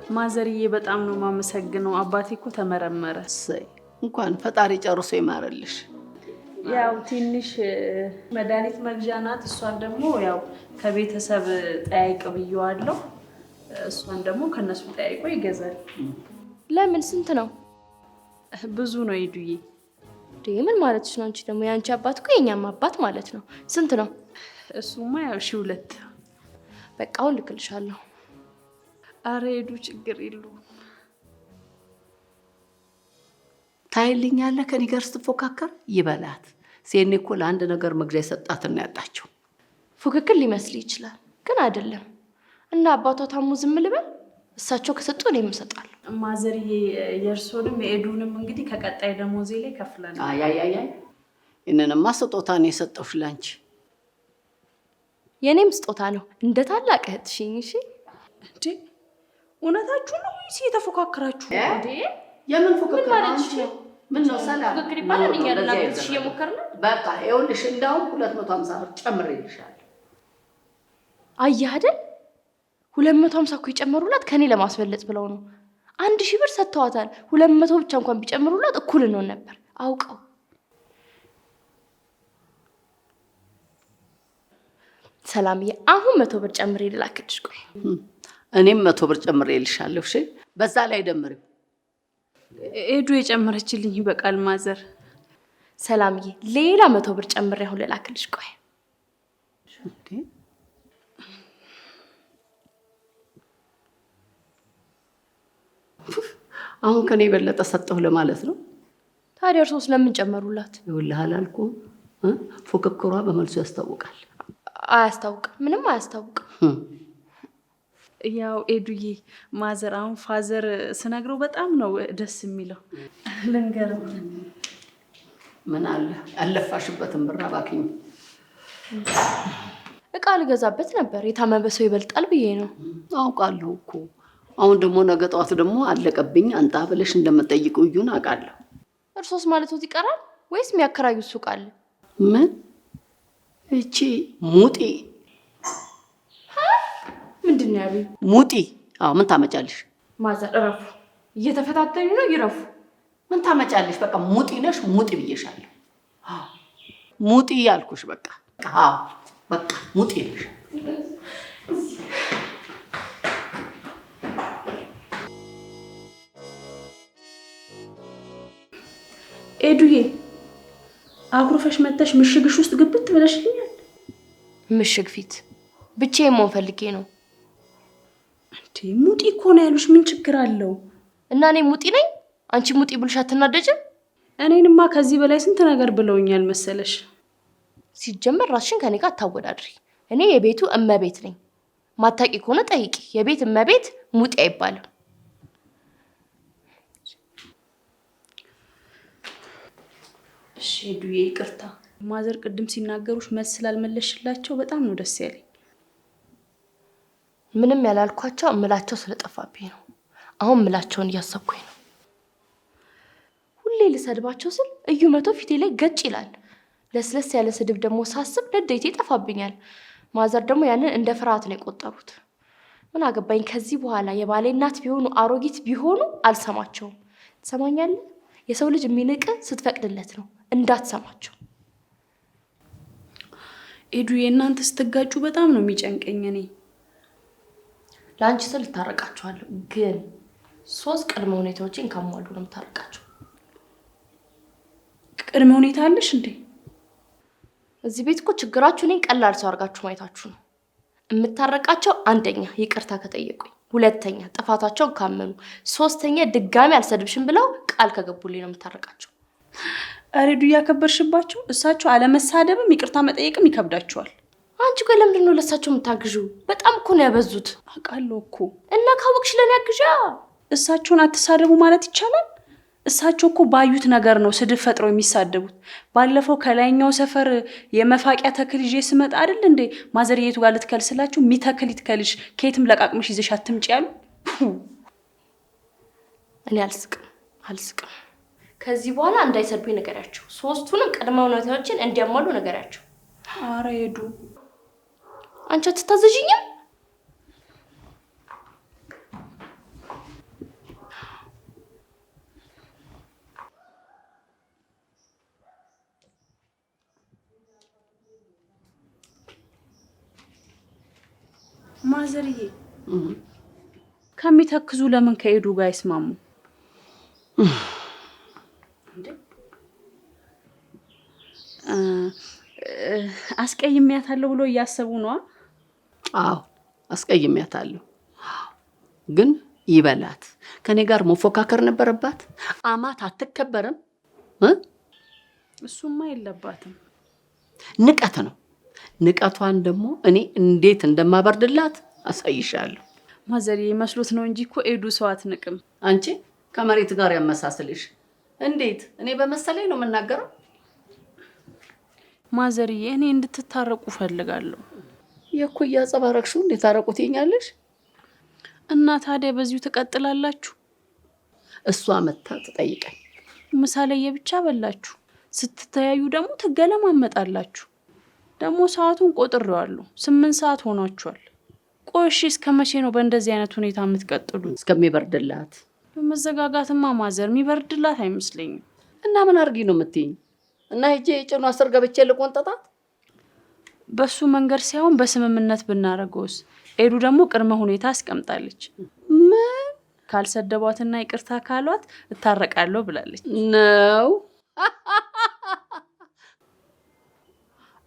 ማዘርዬ በጣም ነው ማመሰግነው። አባቴ እኮ ተመረመረ። እሰይ እንኳን ፈጣሪ ጨርሶ ይማርልሽ። ያው ትንሽ መድኃኒት መግዣ ናት። እሷን ደግሞ ያው ከቤተሰብ ጠያይቅ ብየዋለሁ። እሷን ደግሞ ከነሱ ጠያይቆ ይገዛል። ለምን? ስንት ነው? ብዙ ነው ሄዱዬ። ምን ማለትሽ ነው? አንቺ ደግሞ የአንቺ አባት እኮ የኛም አባት ማለት ነው። ስንት ነው? እሱማ ያው 2,000 በቃ አሁን ልክልሻለሁ። አረ ሄዱ ችግር የለውም። ታይልኛለህ ከኔ ጋር ስትፎካከር ይበላት። ሴኔ እኮ ለአንድ ነገር መግዣ የሰጣትና ያጣቸው። ፉክክር ሊመስል ይችላል ግን አይደለም። እና አባቷ ታሙ ዝም ልበል? እሳቸው ከሰጡ እኔም እሰጣለሁ። ማዘርዬ የእርሶንም የኤዱንም እንግዲህ ከቀጣይ ደሞዜ ላይ ከፍለናል። አይ እነንማ ስጦታ ነው የሰጠሁሽ ላንቺ። የኔም ስጦታ ነው እንደ ታላቅ እህትሽኝ። እሺ እንዴ እውነታችሁ ነው ወይስ እየተፎካከራችሁ? እንዴ የምን ፉክክር አንቺ? ምን ነው ሰላም? ፉክክር ይባላል። እኛ ለላብሽ እየሞከርን በቃ ይኸውልሽ እንዳውም 250 ብር ጨምሬልሻለሁ። አየህ አይደል 250 እኮ የጨመሩላት ከኔ ለማስበለጥ ብለው ነው። 1000 ብር ሰጥተዋታል። 200 ብቻ እንኳን ቢጨምሩላት እኩል ነው ነበር አውቀው። ሰላምዬ አሁን 100 ብር ጨምሬ ልላክልሽ። ቆይ እኔም 100 ብር ጨምሬልሻለሁ። እሺ በዛ ላይ ደምሪው። ኤዱ የጨመረችልኝ ይበቃል ማዘር። ሰላምዬ ሌላ 100 ብር ጨምሬ አሁን ልላክልሽ። ቆይ አሁን ከኔ የበለጠ ሰጠሁ ለማለት ነው። ታዲያ እርሶስ ለምን ጨመሩላት? ይኸውልህ አላልኩም? ፉክክሯ በመልሱ ያስታውቃል። አያስታውቅም፣ ምንም አያስታውቅም። ያው ኤዱዬ ማዘር አሁን ፋዘር ስነግረው በጣም ነው ደስ የሚለው። ልንገረው ምን አለ ያለፋሽበትን ብር አባክኝ። እቃ ልገዛበት ነበር። የታመመ ሰው ይበልጣል ብዬ ነው። አውቃለሁ እኮ። አሁን ደግሞ ነገ ጠዋት ደግሞ አለቀብኝ አንጣ ብለሽ እንደምትጠይቂው እዩን አውቃለሁ። እርሶስ ማለቶት ይቀራል ወይስ የሚያከራዩት ሱቅ አለ? ምን እቺ ሙጢ ምንድን ነው ያሉኝ? ሙጢ? አዎ ምን ታመጫለሽ? ማዘር እረፉ። እየተፈታተኙ ነው፣ ይረፉ። ምን ታመጫለሽ? በቃ ሙጢ ነሽ። ሙጢ ብዬሻለሁ። ሙጢ ያልኩሽ በቃ። አዎ በቃ ሙጢ ነሽ። ኤዱዬ አኩርፈሽ መተሽ ምሽግሽ ውስጥ ግብት ብለሽልኛል። ምሽግ ፊት ብቻዬን መሆን ፈልጌ ነው። እንዴ ሙጢ እኮ ነው ያሉሽ። ምን ችግር አለው? እና እኔ ሙጢ ነኝ? አንቺ ሙጢ ብልሽ አትናደጅም? እኔንማ ከዚህ በላይ ስንት ነገር ብለውኛል መሰለሽ። ሲጀመር ራስሽን ከኔ ጋር አታወዳድሪ። እኔ የቤቱ እመቤት ነኝ። ማታቂ ከሆነ ጠይቂ። የቤት እመቤት ሙጢ አይባልም። እሺ ኤዱዬ ይቅርታ። ማዘር ቅድም ሲናገሩሽ መልስ ስላልመለሽላቸው በጣም ነው ደስ ያለኝ። ምንም ያላልኳቸው እምላቸው ስለጠፋብኝ ነው። አሁን እምላቸውን እያሰብኩኝ ነው። ሁሌ ልሰድባቸው ስል እዩ 100 ፊቴ ላይ ገጭ ይላል። ለስለስ ያለ ስድብ ደግሞ ሳስብ ንዴቴ ይጠፋብኛል። ማዘር ደግሞ ያንን እንደ ፍርሃት ነው የቆጠሩት። ምን አገባኝ? ከዚህ በኋላ የባሌ እናት ቢሆኑ አሮጊት ቢሆኑ አልሰማቸውም። ትሰማኛለህ? የሰው ልጅ የሚንቅ ስትፈቅድለት ነው። እንዳትሰማቸው። ኤዱዬ እናንተ ስትጋጩ በጣም ነው የሚጨንቀኝ። እኔ ለአንቺ ስል ታረቃቸዋለሁ፣ ግን 3 ቅድመ ሁኔታዎችን ካሟሉ ነው የምታረቃቸው። ቅድመ ሁኔታ አለሽ እንዴ? እዚህ ቤት እኮ ችግራችሁ እኔን ቀላል ሰው አድርጋችሁ ማየታችሁ ነው። የምታረቃቸው 1ኛ ይቅርታ ከጠየቁኝ፣ 2ኛ ጥፋታቸውን ካመኑ፣ 3ኛ ድጋሚ አልሰድብሽም ብለው ቃል ከገቡልኝ ነው የምታረቃቸው። አሬዱ እያከበርሽባቸው፣ እሳቸው አለመሳደብም ይቅርታ መጠየቅም ይከብዳቸዋል። አንቺ ቆይ ለምንድን ነው ለእሳቸው የምታግዢው? በጣም እኮ ነው ያበዙት። አውቃለሁ እኮ። እና ካወቅሽ ለኔ አግዣ። እሳቸውን አትሳደቡ ማለት ይቻላል? እሳቸው እኮ ባዩት ነገር ነው ስድብ ፈጥረው የሚሳደቡት። ባለፈው ከላይኛው ሰፈር የመፋቂያ ተክል ይዤ ስመጣ አይደል እንዴ ማዘርየቱ ጋር ልትከልስላችሁ የሚተክል ይትከልሽ ከየትም ለቃቅምሽ ይዘሽ አትምጪ ያሉ። እኔ አልስቅም። ከዚህ በኋላ እንዳይሰድቡኝ ነገራቸው። 3ቱንም ቅድመ ሁኔታዎችን እንዲያሟሉ ነገራቸው። ኧረ ሄዱ። አንቺ አትታዘዥኝም? ማዘርዬ ከሚተክዙ ለምን ከኤዱ ጋር አይስማሙ? አስቀይሜያታለሁ ብሎ እያሰቡ ነው? አዎ አስቀይሜያታለሁ። ግን ይበላት። ከኔ ጋር መፎካከር ነበረባት። አማት አትከበርም? እሱማ የለባትም። ንቀት ነው። ንቀቷን ደግሞ እኔ እንዴት እንደማበርድላት አሳይሻለሁ። ማዘርዬ መስሎት ነው እንጂ እኮ ኤዱ ሰው አትንቅም። አንቺ ከመሬት ጋር ያመሳስልሽ። እንዴት እኔ በመሰለኝ ነው የምናገረው? ማዘርዬ እኔ እንድትታረቁ ፈልጋለሁ። የኩያ ጸባረቅሹ እንዴት ታረቁት ይኛለሽ? እና ታዲያ በዚሁ ትቀጥላላችሁ? እሷ መታ ትጠይቀኝ። ምሳሌ የብቻ በላችሁ። ስትተያዩ ደግሞ ትገለማመጣላችሁ። ደግሞ ሰዓቱን ቆጥሬዋለሁ። 8 ሰዓት ሆኗችኋል። ቆሽ እስከ መቼ ነው በእንደዚህ አይነት ሁኔታ የምትቀጥሉት? እስከሚበርድላት። በመዘጋጋትማ ማዘር የሚበርድላት አይመስለኝም። እና ምን አርጊ ነው የምትይኝ? እና ሄጄ የጭኑ አስር ገብቼ ልቆንጠጣት? በሱ መንገድ ሳይሆን በስምምነት ብናረገውስ? ኤዱ ደግሞ ቅድመ ሁኔታ አስቀምጣለች። ምን? ካልሰደቧትና ይቅርታ ካሏት እታረቃለሁ ብላለች ነው።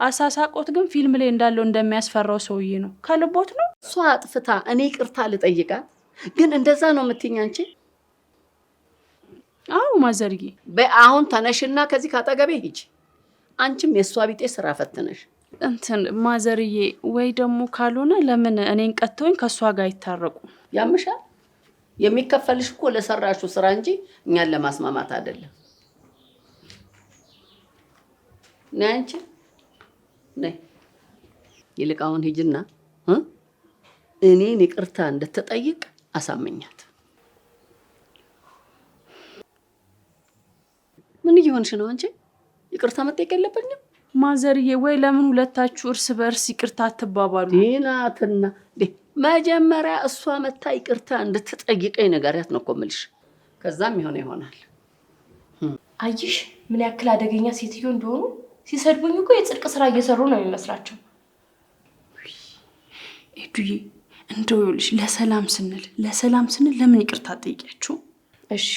አሳሳቆት ግን ፊልም ላይ እንዳለው እንደሚያስፈራው ሰውዬ ነው። ከልቦት ነው። እሷ አጥፍታ እኔ ይቅርታ ልጠይቃት? ግን እንደዛ ነው የምትይኝ አንቺ? አዎ ማዘርዬ። በአሁን ተነሽና ከዚህ ካጠገቤ ሂጂ። አንቺም የሷ ቢጤ ስራ ፈትነሽ እንትን ማዘርዬ፣ ወይ ደግሞ ካልሆነ ለምን እኔን ቀጥተውኝ ከሷ ጋር ይታረቁ? ያምሻል። የሚከፈልሽ እኮ ለሰራሹ ስራ እንጂ እኛን ለማስማማት አይደለም። ነይ አንቺ ነይ። ይልቅ አሁን ሂጂና እኔን ይቅርታ እንድትጠይቅ አሳመኛት። ምን እየሆንሽ ነው አንቺ? ይቅርታ መጠየቅ የለብኝም? ማዘርዬ፣ ወይ ለምን ሁለታችሁ እርስ በእርስ ይቅርታ አትባባሉ? ዲናትና መጀመሪያ እሷ መታ ይቅርታ እንድትጠይቀኝ ነገርያት ነው እኮ የምልሽ። ከዛም ይሆናል። አይሽ ምን ያክል አደገኛ ሴትዮ እንደሆኑ። ሲሰድቡኝ እኮ የጽድቅ ስራ እየሰሩ ነው የሚመስላቸው። ኤዱዬ፣ እንደው ይኸውልሽ ለሰላም ስንል ለምን ይቅርታ ጠይቂያችሁ? እሺ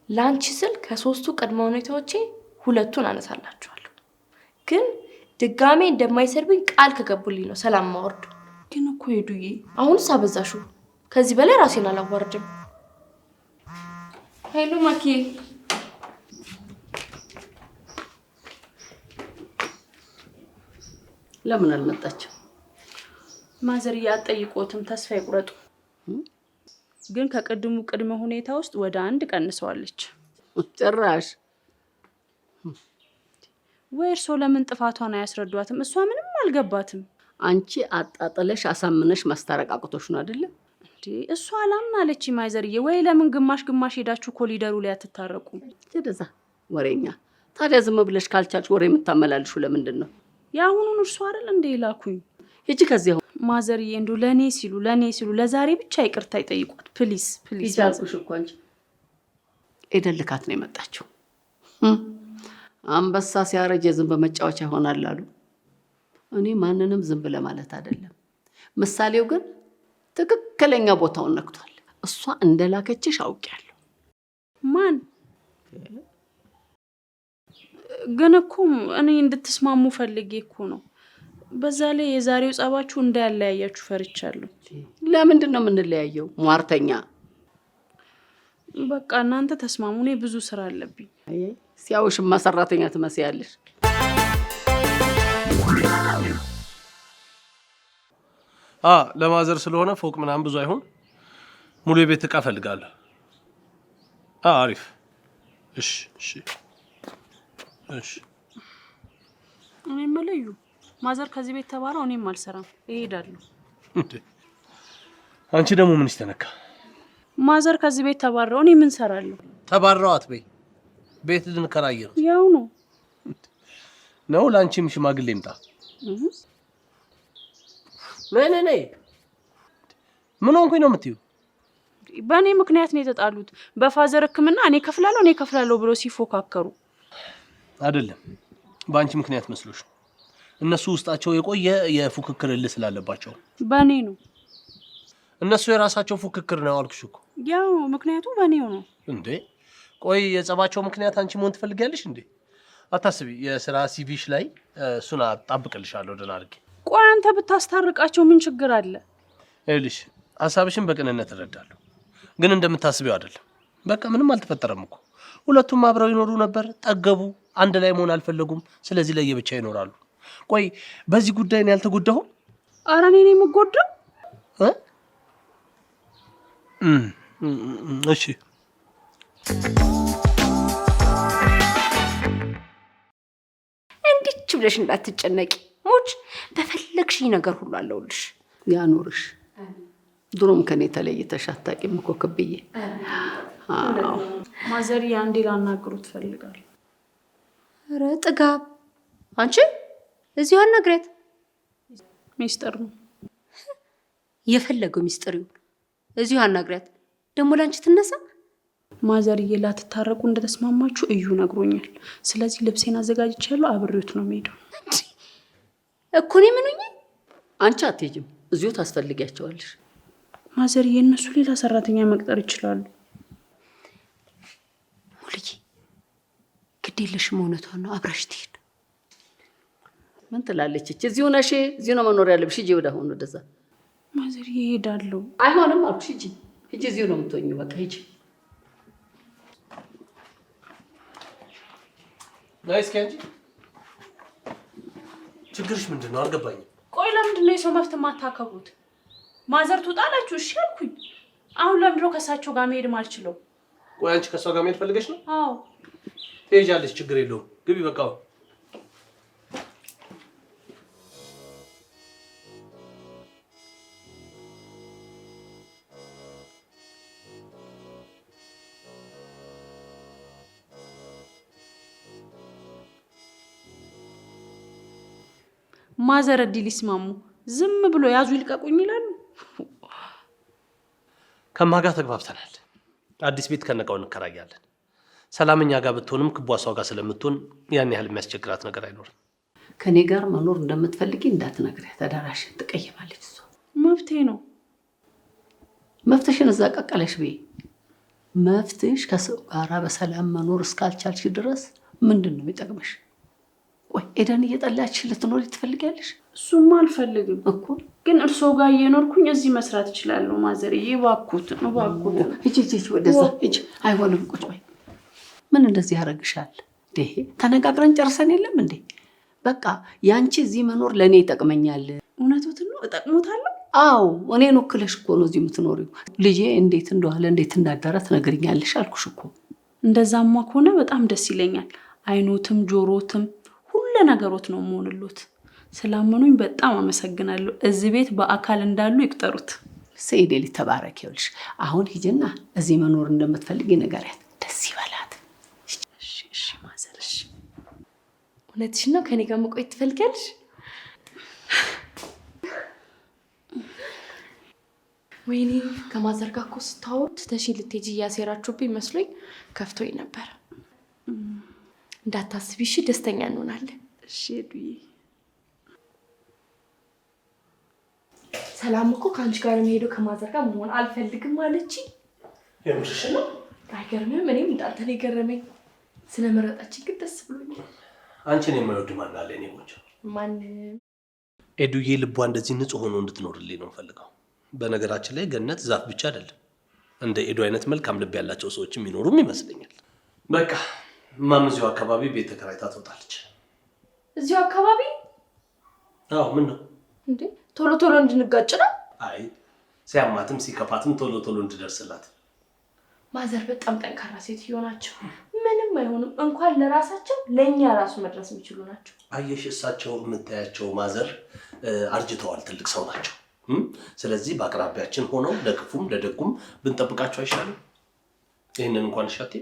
ላንቺ ስል ከ3ቱ ቅድመ ሁኔታዎቼ 2ቱን አነሳላችኋለሁ። ግን ድጋሜ እንደማይሰድቡኝ ቃል ከገቡልኝ ነው ሰላም ማወርድ። ግን እኮ ኤዱዬ አሁንስ አበዛሹ። ከዚህ በላይ ራሴን አላዋርድም። ሄሎ ማኪ፣ ለምን አልመጣችም? ማዘርዬ አትጠይቆትም፣ ተስፋ ይቁረጡ። ግን ከቅድሙ ቅድመ ሁኔታ ውስጥ ወደ 1 ቀንሰዋለች። ጭራሽ ወይ እርሶ ለምን ጥፋቷን አያስረዷትም? እሷ ምንም አልገባትም። አንቺ አጣጥለሽ አሳምነሽ ማስታረቃቅቶሽ ነው አይደለ? እንዴ እሷ አላምናለች። ማዘርዬ፣ ወይ ለምን ግማሽ ሄዳችሁ ኮሊደሩ ላይ አትታረቁ? እንደዛ ወሬኛ። ታዲያ ዝም ብለሽ ካልቻልሽ ወሬ የምታመላልሹ ለምንድን ነው? ያሁኑን እርሷ አይደል እንዴ ላኩኝ? ሂጂ ከዚህ። ማዘርዬ፣ እንደው ለኔ ሲሉ ለዛሬ ብቻ ይቅርታ ይጠይቋት ፕሊዝ። ይቻልኩሽ እኮ አንቺ ኤደልካት ነው የመጣችው። አንበሳ ሲያረጅ የዝንብ መጫወቻ ይሆናል አሉ። እኔ ማንንም ዝንብ ለማለት አይደለም። ምሳሌው ግን ትክክለኛ ቦታውን ነክቷል። እሷ እንደላከችሽ አውቄያለሁ። ማን ግን እኮ እኔ እንድትስማሙ ፈልጌ እኮ ነው። በዛ ላይ የዛሬው ጸባችሁ እንዳያለያያችሁ ፈርቻለሁ። ለምንድን ነው የምንለያየው? ሟርተኛ። በቃ እናንተ ተስማሙ። እኔ ብዙ ስራ አለብኝ። ሲያውሽማ ሰራተኛ ትመስያለሽ። ለማዘር ስለሆነ ፎቅ ምናምን ብዙ አይሆን፣ ሙሉ የቤት ዕቃ ፈልጋለሁ። አሪፍ። እሺ እኔ መለዩ ማዘር ከዚህ ቤት ተባረው፣ እኔም አልሰራም እሄዳለሁ። አንቺ ደግሞ ምን ይስተነካ? ማዘር ከዚህ ቤት ተባረው፣ እኔ ምን ሰራለሁ? ተባረው አትበይ። ቤት ልንከራይ ነው። ያው ነው ለአንቺም ሽማግሌ ይምጣ። ምን ሆንኩኝ ነው የምትይው? በእኔ ምክንያት ነው የተጣሉት። በፋዘር ሕክምና እኔ ከፍላለሁ ብሎ ሲፎካከሩ አይደለም። በአንቺ ምክንያት መስሎሽ? እነሱ ውስጣቸው የቆየ የፉክክር እልህ ስላለባቸው። በእኔ ነው። እነሱ የራሳቸው ፉክክር ነው አልኩሽ እኮ። ያው ምክንያቱም በእኔው ነው እንዴ። ቆይ የጸባቸው ምክንያት አንቺ መሆን ትፈልጊያለሽ እንዴ? አታስቢ፣ የስራ ሲቪሽ ላይ እሱን አጣብቅልሻለሁ ደህና አድርጌ። ቆይ አንተ ብታስታርቃቸው ምን ችግር አለ? ይኸውልሽ ሀሳብሽን በቅንነት እረዳለሁ፣ ግን እንደምታስቢው አይደለም። በቃ ምንም አልተፈጠረም እኮ። ሁለቱም አብረው ይኖሩ ነበር፣ ጠገቡ፣ አንድ ላይ መሆን አልፈለጉም። ስለዚህ ለየብቻ ይኖራሉ። ቆይ በዚህ ጉዳይ ነው ያልተጎዳሁም? ኧረ እኔ ነኝ የምጎዳው። እሺ እንዲች ብለሽ እንዳትጨነቂ ሞች፣ በፈለግሽኝ ነገር ሁሉ አለውልሽ። ያኑርሽ። ድሮም ከኔ ተለይተሽ አታውቂም እኮ ክብዬ። ማዘሪ አንዴ ላናግሩት እፈልጋለሁ። ኧረ ጥጋብ! አንቺ እዚሁ አናግሪያት። ሚስጥር ነው። የፈለገው ሚስጥር ይሁን፣ እዚሁ አናግሪያት። ደግሞ ላንቺ ትነሳ። ማዘርዬ ላትታረቁ እንደተስማማችሁ እዩ ነግሮኛል። ስለዚህ ልብሴን አዘጋጅቻለሁ፣ አብሬዎት ነው የምሄደው። እኮ እኔ ምን ሆኜ? አንቺ አትሄጂም፣ እዚሁ ታስፈልጊያቸዋለሽ። ማዘርዬ እነሱ ሌላ ሰራተኛ መቅጠር ይችላሉ። ሙልዬ ግድ የለሽም፣ እውነቷን ነው። አብራሽ ትሄድ። ምን ትላለች እቺ? እዚሁ ነሽ፣ እዚሁ ነው መኖር ያለብሽ። ሂጂ ወደ አሁን ወደዛ። ማዘርዬ እሄዳለሁ። አይሆንም አልኩሽ። ሂጂ ሂጂ፣ እዚሁ ነው የምትሆኚው። በቃ ሂጂ። ናይስ ከንጂ። ችግርሽ ምንድን ነው? አልገባኝም። ቆይ ለምንድን ነው የሰው መብት የማታከብሩት? ማዘር ትውጣላችሁ፣ እሺ አልኩኝ። አሁን ለምንድን ነው ከእሳቸው ጋር መሄድ ማልችለው? ቆይ አንቺ ከእሷ ጋር መሄድ ፈልገሽ ነው? አዎ ትሄጃለሽ፣ ችግር የለውም። ግቢ በቃ። ማዘር እድል ይስማሙ፣ ዝም ብሎ ያዙ ይልቀቁኝ ይላሉ። ከማጋ ተግባብተናል። አዲስ ቤት ከነቃው እንከራያለን። ሰላምኛ ጋር ብትሆንም ክቧ እሷ ጋር ስለምትሆን ያን ያህል የሚያስቸግራት ነገር አይኖርም። ከኔ ጋር መኖር እንደምትፈልጊ እንዳትነግሪያት፣ አደራሽን። ትቀይማለች እሷ። መብቴ ነው። መብትሽን እዛ ቀቀለሽ በይ። መብትሽ ከሰው ጋር በሰላም መኖር እስካልቻልሽ ድረስ ምንድን ነው የሚጠቅመሽ? ወይ ኤደን እየጠላች ልትኖሪ ትፈልጊያለሽ? እሱማ አልፈልግም እኮ፣ ግን እርስዎ ጋር እየኖርኩኝ እዚህ መስራት እችላለሁ። ማዘርዬ እባክዎት እባክዎት። ሂጂ ሂጂ፣ ወደዛ ሂጂ። አይሆንም፣ ቁጭ በይ። ምን እንደዚህ ያደርግሻል? ይሄ ተነጋግረን ጨርሰን የለም እንዴ? በቃ ያንቺ እዚህ መኖር ለእኔ ይጠቅመኛል። እውነቶትን ነው? እጠቅሞታለሁ? አዎ፣ እኔን ወክለሽ እኮ ነው እዚህ የምትኖሪው። ልጄ እንዴት እንደዋለ እንዴት እንዳደረ ትነግሪኛለሽ አልኩሽ እኮ። እንደዛማ ከሆነ በጣም ደስ ይለኛል። አይኖትም ጆሮትም ሁሉ ነገሮት ነው የምሆንሎት። ስላመኑኝ በጣም አመሰግናለሁ። እዚህ ቤት በአካል እንዳሉ ይቅጠሩት። ሰይዴ ሊተባረክ ይኸውልሽ። አሁን ሂጂና እዚህ መኖር እንደምትፈልጊ ንገሪያት፣ ደስ ይበላት። እሺ እሺ ማዘር፣ እሺ። እውነትሽን ነው? ከኔ ጋር መቆየት ትፈልጊያለሽ? ወይኔ ከማዘር ጋር እኮ ስታወሩ ትተሽኝ ልትሄጂ እያሴራችሁብኝ መስሎኝ ከፍቶኝ ነበር። እንዳታስቢ እሺ፣ ደስተኛ እንሆናለን። እሺ ዱዬ። ሰላም እኮ ከአንቺ ጋር የሚሄደው ከማዘር ጋር መሆን አልፈልግም አለች። የምርሽ ነው? አይገርምም? እኔም እንዳንተ ነው የገረመኝ። ስለመረጣችን ግን ደስ ብሎኛል። አንቺን የማይወድ ማን አለ? እኔ ቆንጆ ማንም። ኤዱዬ ልቧ እንደዚህ ንጹህ ሆኖ እንድትኖርልኝ ነው የምፈልገው። በነገራችን ላይ ገነት ዛፍ ብቻ አይደለም፣ እንደ ኤዱ አይነት መልካም ልብ ያላቸው ሰዎች የሚኖሩም ይመስለኛል። በቃ ማም እዚሁ አካባቢ ቤት ተከራይታ ትወጣለች። እዚሁ አካባቢ? አዎ። ምን ነው እንዴ? ቶሎ ቶሎ እንድንጋጭ ነው? አይ ሲያማትም ሲከፋትም ቶሎ ቶሎ እንድደርስላት። ማዘር በጣም ጠንካራ ሴትዮ ናቸው። ምንም አይሆኑም። እንኳን ለራሳቸው ለእኛ ራሱ መድረስ የሚችሉ ናቸው። አየሽ፣ እሳቸው የምታያቸው ማዘር አርጅተዋል፣ ትልቅ ሰው ናቸው። ስለዚህ በአቅራቢያችን ሆነው ለክፉም ለደጉም ብንጠብቃቸው አይሻልም? ይህንን እንኳን እሻቴ።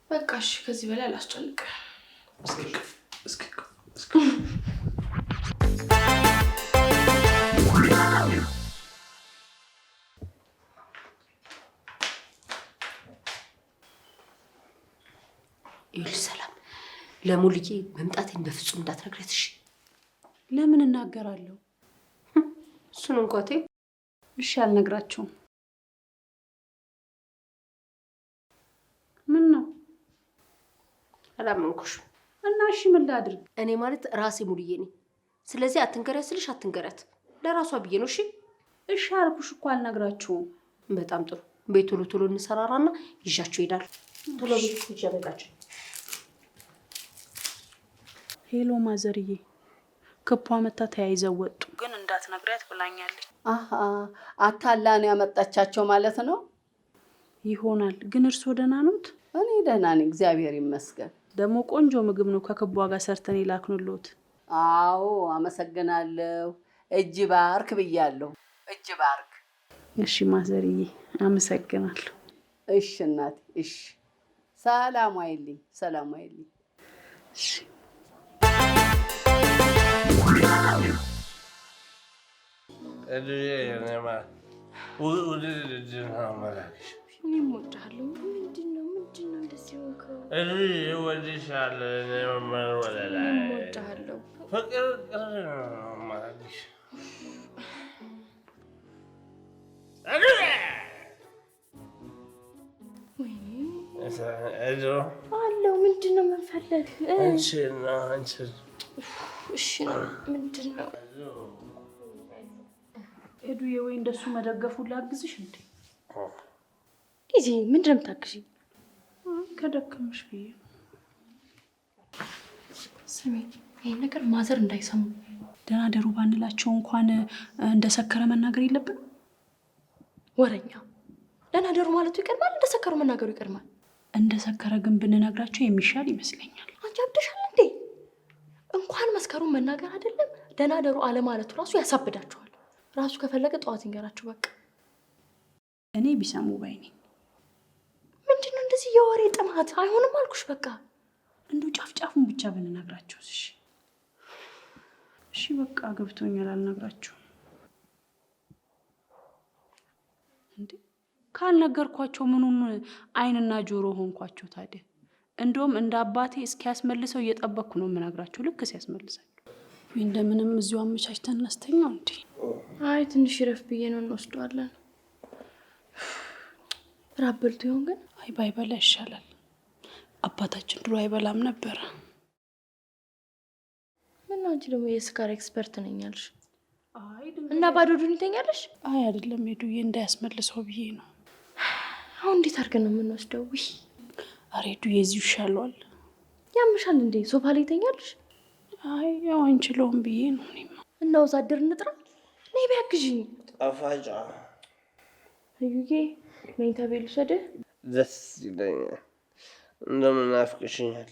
በቃ እሺ፣ ከዚህ በላይ አላስጨንቅም። እስኪ ይኸውልሽ ሰላም፣ ለሙልዬ መምጣቴን በፍጹም እንዳትነግሪያት እሺ? ለምን እናገራለሁ? እሱን እንኳን ተይው። እሺ አልነግራቸውም። ምን ነው? አላመንኩሽም። እና እሺ ምን ላድርግ? እኔ ማለት ራሴ ሙሉዬ ነኝ። ስለዚህ አትንገሪያት ስልሽ አትንገሪያት፣ ለራሷ ብዬ ነው። እሺ እሺ አልኩሽ እኮ አልነግራቸውም። በጣም ጥሩ። ቤት ቶሎ ቶሎ እንሰራራና ይዣቸው ይሄዳል። ቶሎ ቤት ይዤ አመጣቸው። ሄሎ ማዘርዬ፣ ክቧ መታ ተያይዘው ወጡ። ግን እንዳትነግሪያት ብላኛለች። አሃ አታላን ያመጣቻቸው ማለት ነው ይሆናል። ግን እርስዎ ደህና ኖት? እኔ ደህና ነኝ እግዚአብሔር ይመስገን። ደግሞ ቆንጆ ምግብ ነው ከክቧ ጋር ሰርተን ይላክኑልዎት። አዎ አመሰግናለሁ። እጅ ባርክ ብያለሁ። እጅ ባርክ። እሺ ማዘርዬ አመሰግናለሁ። እሺ እናቴ እሺ። ሰላም ዋይልኝ፣ ሰላም ዋይልኝ። እሺ እኔም እወድሃለሁ። ምንድን ነው እንደዚህ ሆንከው? እወድሻለሁ። እኔም እወድሃለሁ። ፍቅር አለው። ምንድን ነው የምንፈለግ? አንቺን እሺ ምንድን ነው? ሄዱዬ፣ ወይ እንደሱ መደገፉን ላግዝሽ እንዴ? ጊዜ ምንድን ነው የምታግዢኝ? ከደከምሽ ብዬ። ስሚ፣ ይሄን ነገር ማዘር እንዳይሰሙ። ደህና ደሩ ባንላቸው እንኳን እንደሰከረ መናገር የለብንም። ወረኛ። ደህና ደሩ ማለቱ ይቀድማል፣ እንደሰከሩ መናገሩ ይቀድማል። እንደሰከረ ግን ብንነግራቸው የሚሻል ይመስለኛል። አንቺ አብደሻል እንዴ? እንኳን መስከሩን መናገር አይደለም ደህና ደሩ አለማለቱ ራሱ ያሳብዳቸዋል። ራሱ ከፈለገ ጠዋት ይንገራቸው በቃ። እኔ ቢሰሙ ባይ ነኝ። ምንድነው እንደዚህ የወሬ ጥማት? አይሆንም አልኩሽ በቃ። እንደው ጫፍጫፉን ብቻ ብንነግራቸው። እሺ እሺ በቃ ገብቶኛል፣ አልነግራቸውም። እንዴ ካልነገርኳቸው ምኑን አይንና ጆሮ ሆንኳቸው ታዲያ? እንደውም እንደ አባቴ እስኪያስመልሰው እየጠበቅኩ ነው የምነግራቸው፣ ልክ ሲያስመልሳቸው። ወይ እንደምንም እዚሁ አመቻችተን እናስተኛው እንዴ? አይ ትንሽ ይረፍ ብዬ ነው፣ እንወስደዋለን። ራብ በልቶ ይሆን ግን? አይ ባይበላ ይሻላል። አባታችን ድሮ አይበላም ነበረ። ምን አንቺ ደግሞ የስካር ኤክስፐርት ነኝ አልሽ? አይ እና ባዶ ዱን ይተኛለሽ? አይ አይደለም ሄዱዬ፣ እንዳያስመልሰው ብዬ ነው። አሁን እንዴት አድርገን ነው የምንወስደው? ውይ ኧረ ሄዱዬ እዚሁ ይሻለዋል። ያምሻል እንዴ? ሶፋ ላይ ይተኛልሽ? አይ ያው አንችለውም ብዬ ነው። እኔማ እና ወዛደር እንጥራ? ነይ ቢያግዥኝ። ጣፋጫ እዩዬ፣ መኝታ ቤት ልውሰድህ? ደስ ይለኛል። እንደምን ናፍቅሽኛል።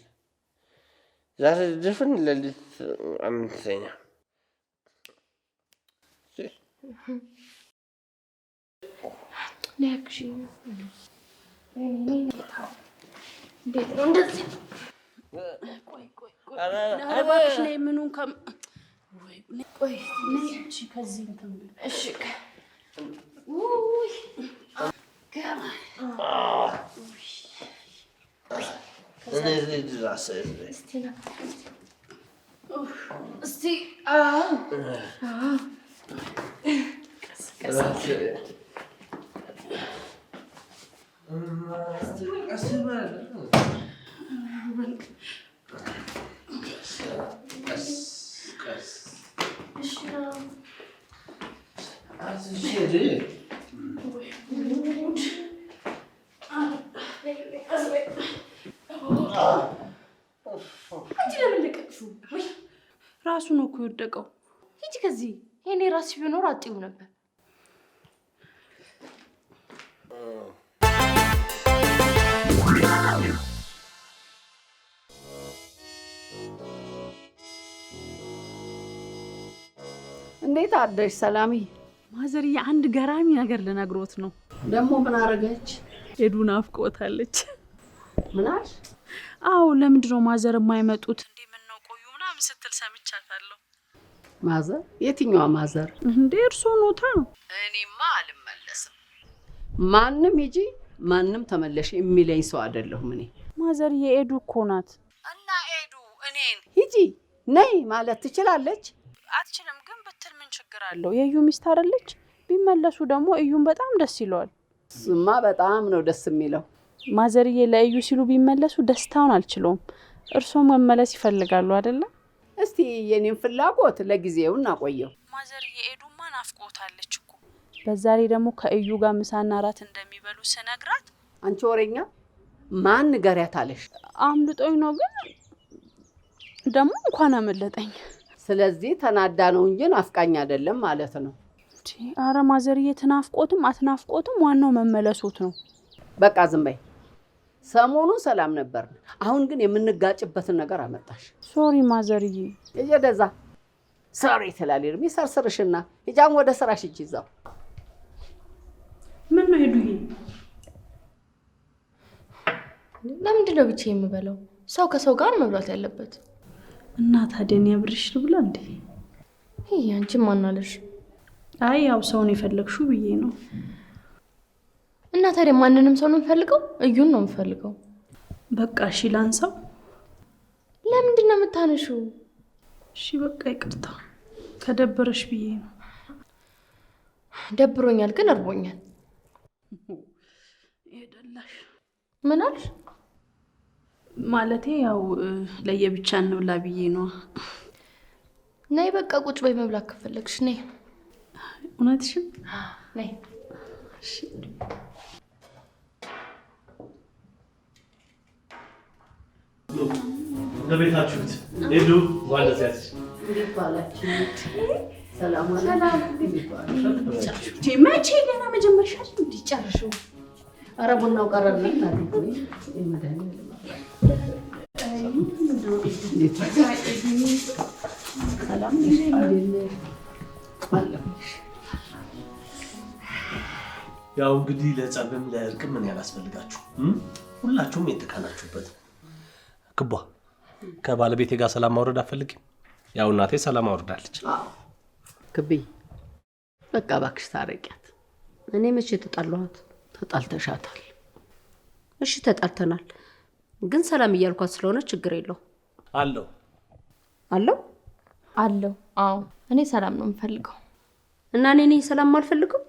ዛሬ ድፍን ሌሊት አንተኛ። ነይ አግዥኝ። እንዴት ነው እንደዚህ? ቆይ እባክሽ ነይ። ምኑን ቆይ ነይ እቺ ከዚህ እንትን ብሎ እሺ። ውይ ገባ እነዚህ ድራስ እስቲ ራሱ ነው እኮ የወደቀው። ሂጂ ከዚህ። ይሄኔ ራስሽ ቢኖር አጥዩ ነበር። እንዴት አደርሽ ሰላሚ? ማዘርዬ አንድ ገራሚ ነገር ልነግሮት ነው። ደግሞ ምን አረገች? ሄዱ ናፍቆታለች። ምን አልሽ? አዎ ለምንድን ነው ማዘር የማይመጡት? እንዴ ምን ነው ቆዩ ምናምን ስትል ሰምቻታለሁ። ማዘር? የትኛዋ ማዘር? እንዴ እርሶ ኖታ። እኔማ አልመለስም። ማንም ሂጂ ማንም ተመለሽ የሚለኝ ሰው አይደለሁም እኔ። ማዘርዬ ኤዱ እኮ ናት። እና ኤዱ እኔን ሂጂ ነይ ማለት ትችላለች? አትችልም፣ ግን ብትል ምን ችግር አለው? የዩ ሚስት አይደለች? ቢመለሱ ደግሞ እዩን በጣም ደስ ይለዋል። ስማ በጣም ነው ደስ የሚለው። ማዘርዬ ለእዩ ሲሉ ቢመለሱ ደስታውን አልችለውም። እርሶ መመለስ ይፈልጋሉ አይደለ? እስቲ የኔን ፍላጎት ለጊዜው እናቆየው። ማዘርዬ ኤዱማ ናፍቆታለች እኮ። በዛ ላይ ደግሞ ከእዩ ጋር ምሳና ራት እንደሚበሉ ስነግራት አንቺ ወሬኛ ማን ንገሪያት አለሽ? አምልጦኝ ነው። ግን ደግሞ እንኳን አመለጠኝ። ስለዚህ ተናዳ ነው እንጂ ናፍቃኝ አይደለም ማለት ነው። አረ ማዘርዬ ትናፍቆትም አትናፍቆትም ዋናው መመለሱት ነው። በቃ ዝም በይ። ሰሞኑን ሰላም ነበር። አሁን ግን የምንጋጭበትን ነገር አመጣሽ። ሶሪ ማዘርዬ። እየደዛ ሶሪ ትላለች። የሚሰርስርሽና ሂጃም ወደ ስራሽ ሂጂ። እዛው ምን ነው ሄዱዬ? ለምንድን ነው ብቻ የምበላው? ሰው ከሰው ጋር መብላት ያለበት። እና ታዲያ እኔ አብሬሽ ልብላ እንዴ? ይሄ አንቺ ማን አለሽ? አይ ያው ሰውን የፈለግሽው ብዬ ነው። እና ታዲያ ማንንም ሰው ነው የምፈልገው? እዩን ነው የምፈልገው። በቃ እሺ ላንሳው። ለምንድን ነው የምታነሺው? እሺ በቃ ይቅርታ፣ ከደበረሽ ብዬ ነው። ደብሮኛል ግን እርቦኛል። ይደላሽ። ምን አልሽ? ማለቴ ያው ለየብቻ እንብላ ብዬ ነው። ነይ በቃ ቁጭ በይ፣ መብላት ከፈለግሽ ነይ። እውነትሽን ነይ። እሺ ለቤታችሁት ሄዱ። ዋለስ ያስ ሰላም መቼ ገና መጀመርሻል እንዲጨርሹ። ኧረ ቡናው ቀረና ያው እንግዲህ ለጸብም ለእርቅም ምን ያላስፈልጋችሁ ሁላችሁም የተካናችሁበት። ክቧ ከባለቤቴ ጋር ሰላም ማውረድ አትፈልጊም? ያው እናቴ ሰላም አውርዳለች። ክብይ በቃ እባክሽ ታረቂያት። እኔ መቼ ተጣላኋት? ተጣልተሻታል። እሺ ተጣልተናል፣ ግን ሰላም እያልኳት ስለሆነ ችግር የለው። አለው አለው አለው። አዎ እኔ ሰላም ነው የምፈልገው። እና እኔ ነኝ ሰላም አልፈልገው?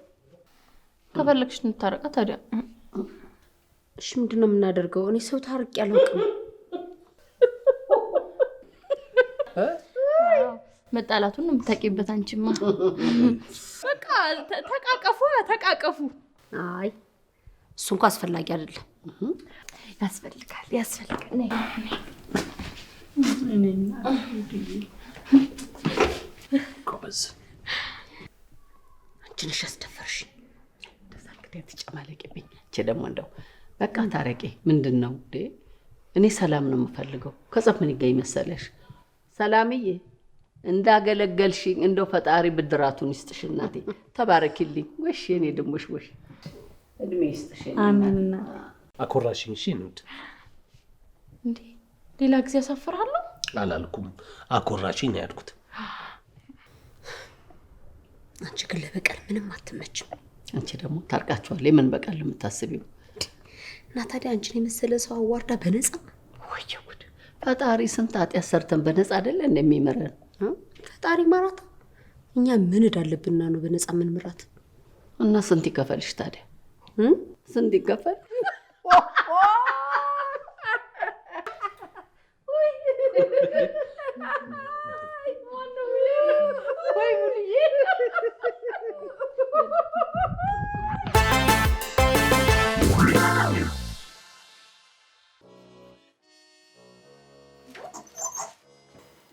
ከፈለግሽ እንታረቃ ታዲያ። እሺ ምንድነው የምናደርገው? እኔ ሰው ታርቅ ያለውቅም። መጣላቱን ነው የምታውቂበት አንቺማ። በቃ ተቃቀፉ ተቃቀፉ። አይ እሱ እንኳን አስፈላጊ አይደለም። ያስፈልጋል። ነይ ጎበዝ። አንቺ ነሽ ያስደፈርሽ። እንደዛ እንግዲህ ትጨማለቂብኝ። እቺ ደግሞ እንደው በቃ ታረቂ። ምንድነው እንዴ? እኔ ሰላም ነው የምፈልገው። ከጸብ ምን ይገኝ መሰለሽ? ሰላምዬ እንዳገለገልሽኝ እንደው ፈጣሪ ብድራቱን ይስጥሽ እናቴ። ተባረኪልኝ። ወሽ የኔ ድሞሽ ወሽ እድሜ ይስጥሽ። አሜን። አኮራሽኝ። እሺ እንውድ። እንዴ ሌላ ጊዜ አሳፍራለሁ አላልኩም፣ አኮራሽኝ ነው ያልኩት። አንቺ ግን ለበቀል ምንም አትመችም። አንቺ ደግሞ ታርቃችኋል። የምን በቀል የምታስቢው? እና ታዲያ አንቺን የመሰለ ሰው አዋርዳ በነፃ? ወይ ጉድ! ፈጣሪ ስንት ኃጢአት ሰርተን በነፃ አይደለ እንደሚምረን? ፈጣሪ ማራታ። እኛ ምን እዳለብንና ነው በነፃ ምን ምራት? እና ስንት ይከፈልሽ ታዲያ? ስንት ይከፈል?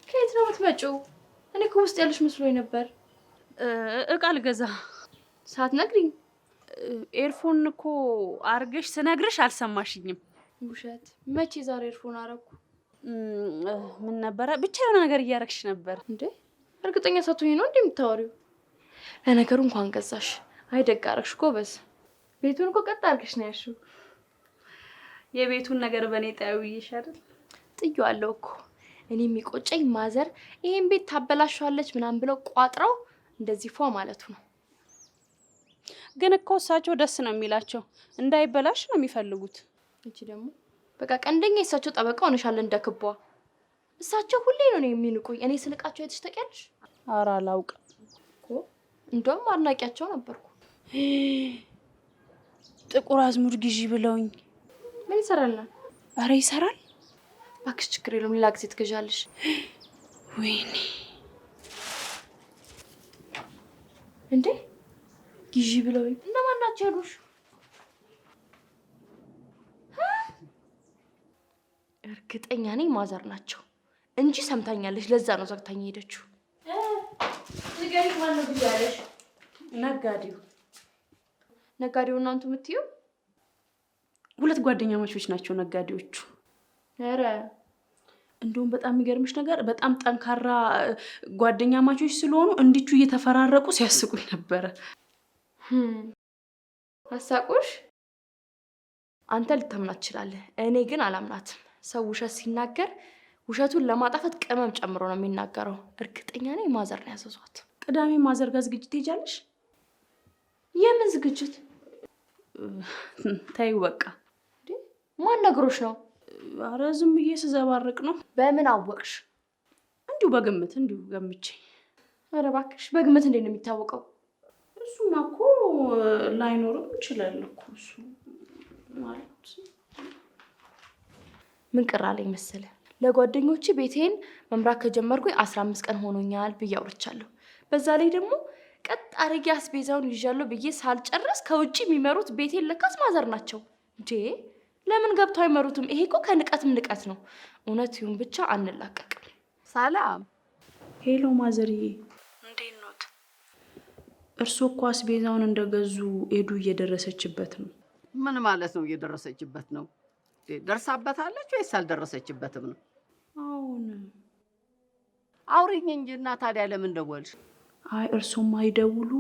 ከየት ነው የምትመጪው? እኔ እኮ ውስጥ ያለሽ መስሎኝ ነበር። እቃ ልገዛ። ሳትነግሪኝ? ኤርፎን እኮ አርገሽ ስነግርሽ አልሰማሽኝም። ውሸት። መቼ ዛሬ ኤርፎን አረኩ? ምን ነበረ ብቻ የሆነ ነገር እያረግሽ ነበር እንዴ? እርግጠኛ ሳትሆኚ ነው እንዴ የምታወሪው? ለነገሩ እንኳን ገዛሽ። አይ ደግ አደረግሽ ጎበዝ። ቤቱን እኮ ቀጥ አድርገሽ ነው ያልሽው። የቤቱን ነገር በእኔ ጣዩ ብዬሽ አይደል? ጥዬዋለሁ እኮ። እኔ የሚቆጨኝ ማዘር ይሄን ቤት ታበላሻለች ምናምን ብለው ቋጥረው እንደዚህ ፏ ማለቱ ነው። ግን እኮ እሳቸው ደስ ነው የሚላቸው፣ እንዳይበላሽ ነው የሚፈልጉት። እንቺ ደግሞ በቃ ቀንደኛ የእሳቸው ጠበቃ ሆነሻል እንደ ክቧ። እሳቸው ሁሌ ነው የሚንቁኝ። እኔ ስንቃቸው አይተሽ ታውቂያለሽ? ኧረ አላውቅም እኮ። እንደውም አድናቂያቸው ነበርኩ። ጥቁር አዝሙድ ግዢ ብለውኝ። ምን ይሰራልናል? አረ ይሰራል። እባክሽ ችግር የለውም ሌላ ጊዜ ትገዣለሽ። ወይኔ እንዴ ግዢ ብለውኝ እነማን ናቸው ያሉሽ? እርግጠኛ ነኝ ማዘር ናቸው እንጂ ሰምታኛለች። ለዛ ነው ዘግታኝ ሄደችው። ንገሪ ማን ነው ግዢ ያለሽ? ነጋዴው። ነጋዴው እናንቱ የምትይው? ሁለት ጓደኛ ማቾች ናቸው ነጋዴዎቹ። ኧረ እንደውም በጣም የሚገርምሽ ነገር በጣም ጠንካራ ጓደኛ ማቾች ስለሆኑ እንዲቹ እየተፈራረቁ ሲያስቁኝ ነበረ። አሳቁሽ? አንተ ልታምናት ትችላለህ፣ እኔ ግን አላምናትም። ሰው ውሸት ሲናገር ውሸቱን ለማጣፈጥ ቅመም ጨምሮ ነው የሚናገረው። እርግጠኛ ነኝ ማዘር ነው ያዘዟት። ቅዳሜ ማዘር ጋር ዝግጅት ትሄጃለሽ? የምን ዝግጅት? ተይው በቃ። ማን ነግሮሽ ነው? አረ ዝም ብዬ ስዘባርቅ ነው። በምን አወቅሽ? እንዲሁ በግምት እንዲሁ ገምቼ። አረ እባክሽ በግምት እንዴት ነው የሚታወቀው? እሱማ እኮ ላይኖርም ይችላል እኮ እሱ ማለት። ምን ቅር አለኝ መሰለህ? ለጓደኞቼ ቤቴን መምራት ከጀመርኩኝ 15 ቀን ሆኖኛል ብዬ አውርቻለሁ። በዛ ላይ ደግሞ ቀጥ አድርጌ አስቤዛውን ይዣለሁ ብዬ ሳልጨርስ ከውጭ የሚመሩት ቤቴን ለካስ ማዘር ናቸው እንዴ! ለምን ገብተው አይመሩትም? ይሄ እኮ ከንቀትም ንቀት ነው። እውነት ይሁን ብቻ አንላቀቅም። ሰላም። ሄሎ ማዘርዬ፣ እንዴት ኖት? እርሶ እኮ አስቤዛውን እንደገዙ ኤዱ እየደረሰችበት ነው። ምን ማለት ነው እየደረሰችበት ነው? ደርሳበታለች ወይስ አልደረሰችበትም ነው? አሁን አውሪኝ እንጂ እና ታዲያ ለምን ደወልሽ? አይ እርሶም አይደውሉ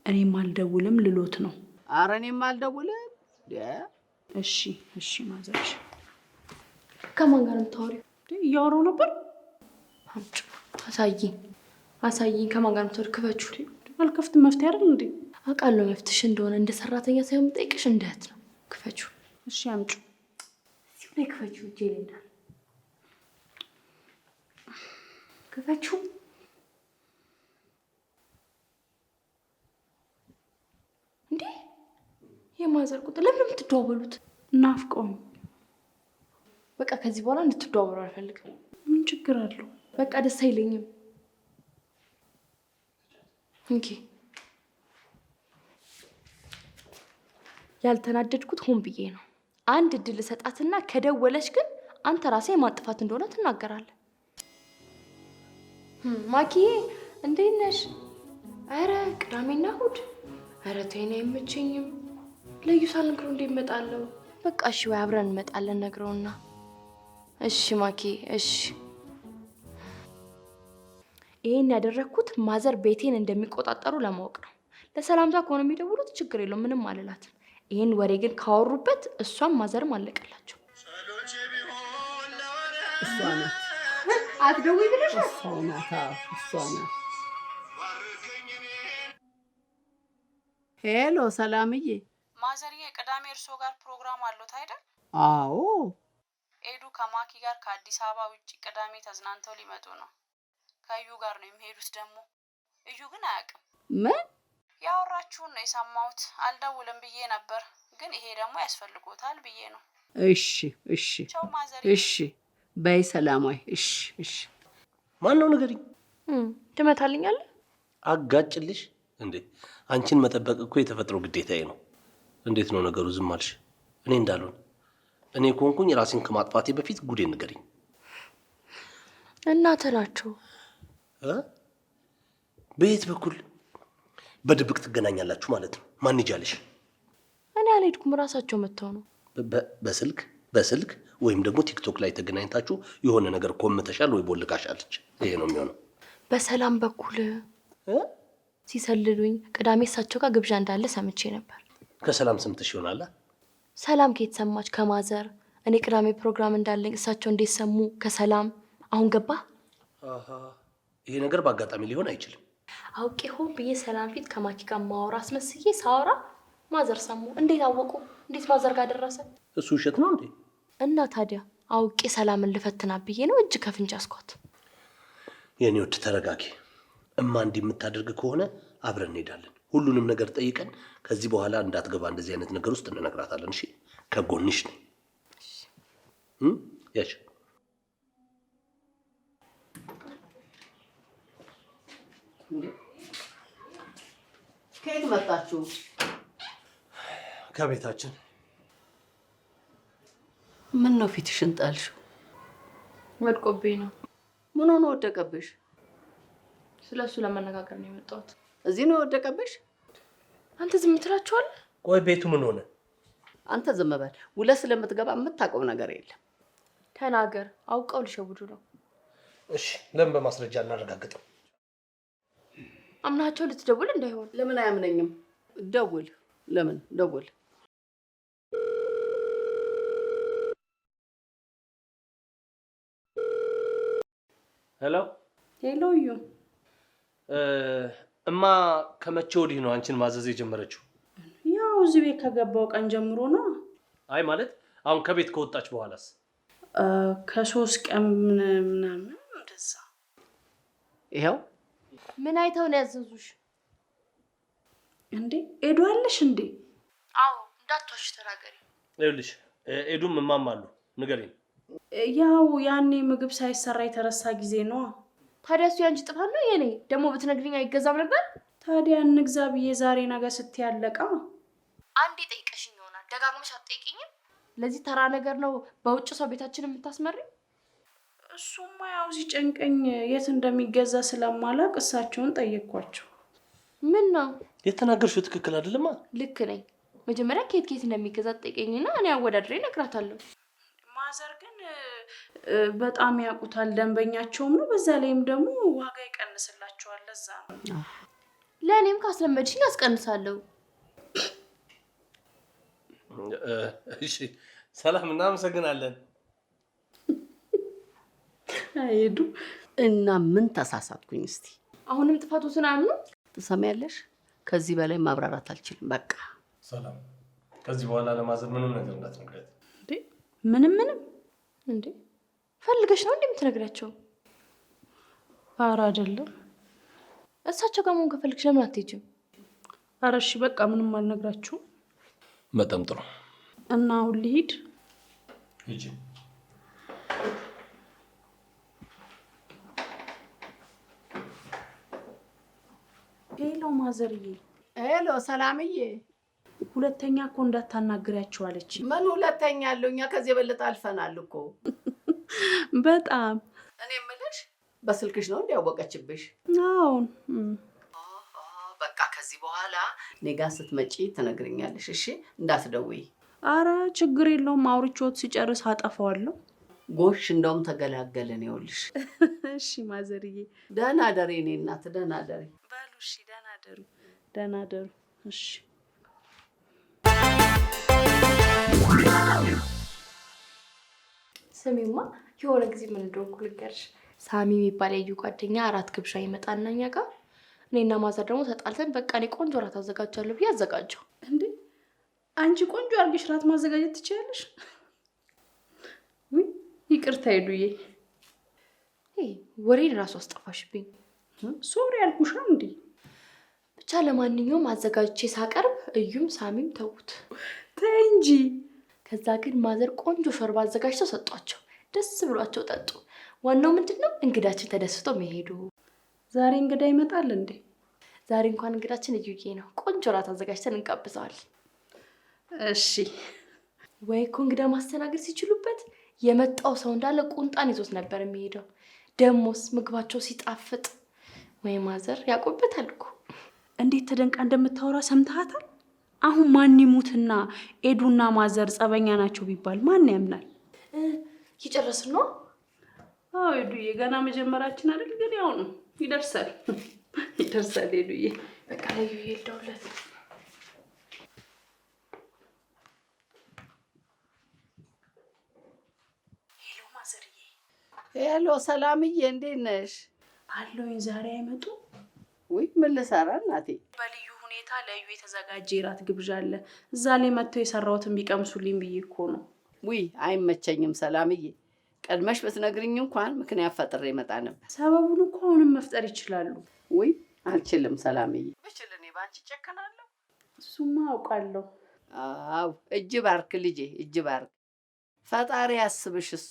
እኔም አልደውልም ልሎት ነው። ኧረ እኔም አልደውልም። እሺ እሺ ማዘርሽ። ከማን ጋር የምታወሪው? እያወራሁ ነበር። አምጪ አሳይኝ። ከማን ጋር የምታወሪው? ክፈችው። አልከፍትም። መፍትሄ አይደል እንዴ? አውቃለሁ መፍትሽ እንደሆነ፣ እንደ ሰራተኛ ሳይሆን የምጠይቅሽ እንደ እህት ነው። ክፈችው። እሺ አምጪ። እዚሁ ላይ ክፈችው። እጄ ላይ እንዳለ ክፈችው። እንዴ የማዘር ቁጥር ለምን የምትደዋወሉት? ናፍቀውኝ። በቃ ከዚህ በኋላ እንድትደዋወሉ አልፈልግም። ምን ችግር አለው? በቃ ደስ አይለኝም። እንኪ ያልተናደድኩት ሆን ብዬ ነው። አንድ እድል ሰጣትና ከደወለች ግን አንተ ራሴ ማጥፋት እንደሆነ ትናገራለህ። ማኪዬ እንዴት ነሽ? አረ ቅዳሜና እሑድ። አረ ተይኝ አይመቸኝም። ለዩ ሳልነግረው እንዴት እመጣለሁ? በቃ እሺ ወይ አብረን እንመጣለን ነግረውና። እሺ ማኪ እሺ። ይሄን ያደረኩት ማዘር ቤቴን እንደሚቆጣጠሩ ለማወቅ ነው። ለሰላምታ ከሆነ የሚደውሉት ችግር የለውም ምንም አልላትም። ይሄን ወሬ ግን ካወሩበት እሷም ማዘርም አለቀላቸው። እሷ ናት። አትደውይ ብለሽ? እሷ ናት። እሷ ናት። ሄሎ ሰላምዬ። ማዘርዬ ቅዳሜ እርሶ ጋር ፕሮግራም አሉት አይደል? አዎ። ኤዱ ከማኪ ጋር ከአዲስ አበባ ውጭ ቅዳሜ ተዝናንተው ሊመጡ ነው። ከእዩ ጋር ነው የሚሄዱት። ደግሞ እዩ ግን አያውቅም። ምን? ያወራችሁን ነው የሰማሁት። አልደውልም ብዬ ነበር፣ ግን ይሄ ደግሞ ያስፈልጎታል ብዬ ነው። እሺ እሺ ቻው ማዘርዬ። እሺ በይ ሰላማዊ። እሺ እሺ። ማን ነው ንገሪኝ። ትመታልኛለህ? አጋጭልሽ እንዴ? አንቺን መጠበቅ እኮ የተፈጥሮ ግዴታዬ ነው። እንዴት ነው ነገሩ? ዝም አልሽ? እኔ እንዳልሆን እኔ ኮንኩኝ ራሴን ከማጥፋቴ በፊት ጉዴ ንገሪኝ። እናትህ ናቸው። በየት በኩል? በድብቅ ትገናኛላችሁ ማለት ነው? ማን ይጃለሽ? እኔ አልሄድኩም፣ ራሳቸው መጥተው ነው። በስልክ ወይም ደግሞ ቲክቶክ ላይ ተገናኝታችሁ የሆነ ነገር ኮምተሻል ወይ ቦልካሻለች። ይሄ ነው የሚሆነው። በሰላም በኩል ሲሰልሉኝ ቅዳሜ እሳቸው ጋር ግብዣ እንዳለ ሰምቼ ነበር። ከሰላም ሰምተሽ ይሆናል። ሰላም ከየት ሰማች? ከማዘር። እኔ ቅዳሜ ፕሮግራም እንዳለኝ እሳቸው እንዴት ሰሙ? ከሰላም። አሁን ገባ? ይሄ ነገር በአጋጣሚ ሊሆን አይችልም። አውቄ ሆን ብዬ ሰላም ፊት ከማኪ ጋር ማወራ አስመስዬ ሳወራ ማዘር ሰሙ። እንዴት አወቁ? እንዴት ማዘር ጋር ደረሰ? እሱ ውሸት ነው እንዴ? እና ታዲያ አውቄ ሰላምን ልፈትና ብዬ ነው እጅ ከፍንጅ አስኳት። የኔ ወድ ተረጋጊ። እማ እንዲህ የምታደርግ ከሆነ አብረን እንሄዳለን። ሁሉንም ነገር ጠይቀን ከዚህ በኋላ እንዳትገባ እንደዚህ አይነት ነገር ውስጥ እንነግራታለን። እሺ ከጎንሽ ነኝ። ያሽ ከየት መጣችሁ? ከቤታችን። ምን ነው ፊትሽን ጣልሽው? ወድቆብኝ ነው። ምን ሆኖ ወደቀብሽ? ስለሱ ለመነጋገር ነው የመጣሁት። እዚህ ነው ወደቀብሽ? አንተ ዝም ትላችኋለህ? ቆይ ቤቱ ምን ሆነ? አንተ ዝም በል። ውለህ ስለምትገባ የምታውቀው ነገር የለም። ተናገር። አውቀው ሊሸውዱ ነው። እሺ ለምን በማስረጃ እናረጋግጠው? አምናቸው ልትደውል እንዳይሆን። ለምን አያምነኝም? ደውል። ለምን ደውል? ሄሎ ሄሎ እዩ። እማ ከመቼ ወዲህ ነው አንቺን ማዘዝ የጀመረችው? ያው እዚህ ቤት ከገባው ቀን ጀምሮ ነው። አይ ማለት አሁን ከቤት ከወጣች በኋላስ? ከ3 ቀን ምናምን እንደዛ። ይሄው ምን አይተው ነው ያዘዙሽ? እንዴ ኤዱ አለሽ እንዴ? አዎ እንዳትዋሽ ተናገሪ። ይኸውልሽ ኤዱም እማም አሉ። ንገሪኝ። ያው ያኔ ምግብ ሳይሰራ የተረሳ ጊዜ ነው። ታዲያ እሱ ያንቺ ጥፋት ነው የኔ? ደግሞ ብትነግሪኝ አይገዛም ነበር? ታዲያ እንግዛ ብዬ ዛሬ ነገ ስትያለቃ አንዴ ጠይቀሽኝ ይሆናል። ደጋግመሽ አትጠይቂኝም? ለዚህ ተራ ነገር ነው በውጭ ሰው ቤታችን የምታስመሪ? እሱማ ያው ሲጨንቀኝ የት እንደሚገዛ ስለማላቅ እሳቸውን ጠየቅኳቸው። ምን ነው የተናገርሽው ትክክል አይደለማ? ልክ ነኝ። መጀመሪያ ከየት እንደሚገዛ ጠይቀኝና እኔ አወዳድሬ እነግራታለሁ። ማዘር ግን በጣም ያውቁታል፣ ደንበኛቸውም ነው። በዛ ላይም ደግሞ ዋጋ ይቀንስላቸዋል። ለዛ ነው። ለእኔም ካስለመድሽኝ አስቀንሳለሁ። እሺ ሰላም፣ እናመሰግናለን። አይሄዱ እና ምን ተሳሳትኩኝ? እስቲ አሁንም ጥፋቱን አምኑ። ትሰሚያለሽ? ከዚህ በላይ ማብራራት አልችልም። በቃ ሰላም፣ ከዚህ በኋላ ለማዘር ምንም ነገር እንዳትነግሪያት። እንዴ ምንም እንዴ ፈልገሽ ነው እንደምትነግራቸው? ኧረ አይደለም። እሳቸው ጋር መሆን ከፈልግሽ ለምን አትሄጂም? ኧረ እሺ በቃ ምንም አልነግራችሁም። በጣም ጥሩ። እና አሁን ልሂድ? ሂጂ። ሄሎ ማዘርዬ። ሄሎ ሰላምዬ። ሁለተኛ እኮ እንዳታናግሪያቸው አለች። ምን ሁለተኛ አለው? እኛ ከዚህ የበለጠ አልፈናል እኮ። በጣም እኔ የምልሽ በስልክሽ ነው እንዲያወቀችብሽ? አዎን። በቃ ከዚህ በኋላ እኔ ጋር ስትመጪ ትነግሪኛለሽ። እሺ እንዳትደውይ። አረ ችግር የለውም። አውርቼዎት ሲጨርስ አጠፋዋለሁ። ጎሽ እንደውም ተገላገልን። ይኸውልሽ። እሺ ማዘርዬ። ደህና ደሪ። እኔ እናት ደህና ደሪ። በሉ እሺ። ደህና ደሩ። ደህና ደሩ። እሺ ስሚማ፣ የሆነ ጊዜ ምን እንደሆንኩ ልንገርሽ። ሳሚ የሚባል የዩ ጓደኛ እራት ግብዣ ይመጣና እኛ ጋር እኔና ማዘር ደግሞ ተጣልተን በቃ እኔ ቆንጆ እራት አዘጋጃለሁ ብዬ አዘጋጀው። እንዴ አንቺ ቆንጆ አድርገሽ እራት ማዘጋጀት ትችያለሽ? ውይ ይቅርታ ሄዱዬ። ወሬን እራሱ አስጠፋሽብኝ። ሶሪ ያልኩሽ እንዴ። ብቻ ለማንኛውም አዘጋጅቼ ሳቀርብ እዩም ሳሚም ተዉት። ተይ እንጂ። ከዛ ግን ማዘር ቆንጆ ሾርባ አዘጋጅተው ሰጧቸው። ደስ ብሏቸው ጠጡ። ዋናው ምንድነው እንግዳችን ተደስቶ መሄዱ። ዛሬ እንግዳ ይመጣል እንዴ? ዛሬ እንኳን እንግዳችን እዩዬ ነው። ቆንጆ እራት አዘጋጅተን እንጋብዘዋል። እሺ። ወይ እኮ እንግዳ ማስተናገድ ሲችሉበት የመጣው ሰው እንዳለ ቁንጣን ይዞት ነበር የሚሄደው። ደሞስ ምግባቸው ሲጣፍጥ ወይ ማዘር ያውቁበታል እኮ። እንዴት ተደንቃ እንደምታወራ ሰምተሃታል? አሁን ማን ይሙትና ኤዱና ማዘር ጸበኛ ናቸው ቢባል ማን ያምናል? እየጨረስን ነው? አዎ ኤዱዬ፣ ገና መጀመራችን አይደል? ግን ያው ነው፣ ይደርሳል ይደርሳል። ኤዱዬ በቃ ላይ ይልደውለት። ሄሎ ማዘርዬ። ሄሎ ሰላምዬ፣ እንዴት ነሽ? አለሁኝ። ዛሬ አይመጡ? ውይ ምን ልሰራ እናቴ? በልዩ ሁኔታ ለዩ የተዘጋጀ እራት ግብዣ አለ። እዛ ላይ መጥተው የሰራሁትን ቢቀምሱልኝ ብዬ እኮ ነው። ውይ አይመቸኝም ሰላምዬ። ቀድመሽ ብትነግሪኝ እንኳን ምክንያት ፈጥሬ እመጣ ነበር። ሰበቡን እኮ አሁንም መፍጠር ይችላሉ። ውይ አልችልም ሰላምዬ። ብችል እኔ ባንቺ ጨከናለሁ? እሱማ አውቃለሁ። አዎ እጅ ባርክ ልጄ፣ እጅ ባርክ። ፈጣሪ ያስብሽ እሱ።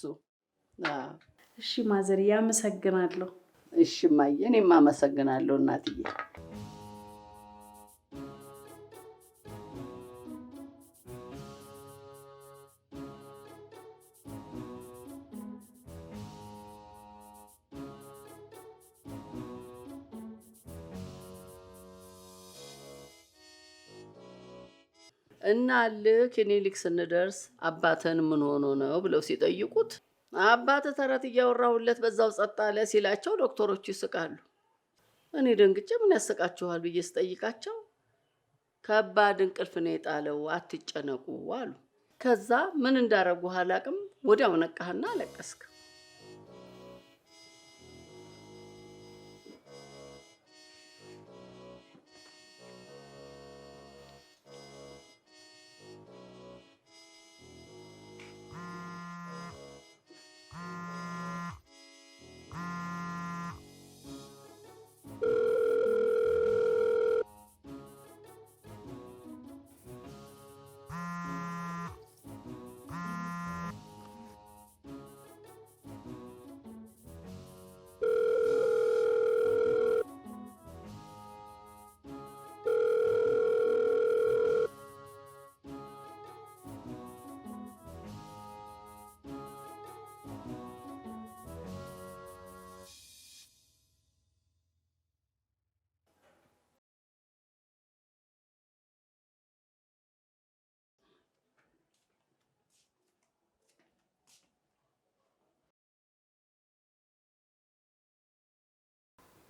እሺ ማዘርዬ አመሰግናለሁ። እሺ እማዬ፣ እኔም አመሰግናለሁ እናትዬ። እና ክሊኒክ ስንደርስ አባተን ምን ሆኖ ነው ብለው ሲጠይቁት አባተ ተረት እያወራሁለት በዛው ጸጥ አለ ሲላቸው ዶክተሮቹ ይስቃሉ። እኔ ደንግጬ ምን ያስቃችኋል ብዬ ስጠይቃቸው ከባድ እንቅልፍ ነው የጣለው አትጨነቁ አሉ። ከዛ ምን እንዳረጉ አላቅም ወዲያው ነቃህና አለቀስክ።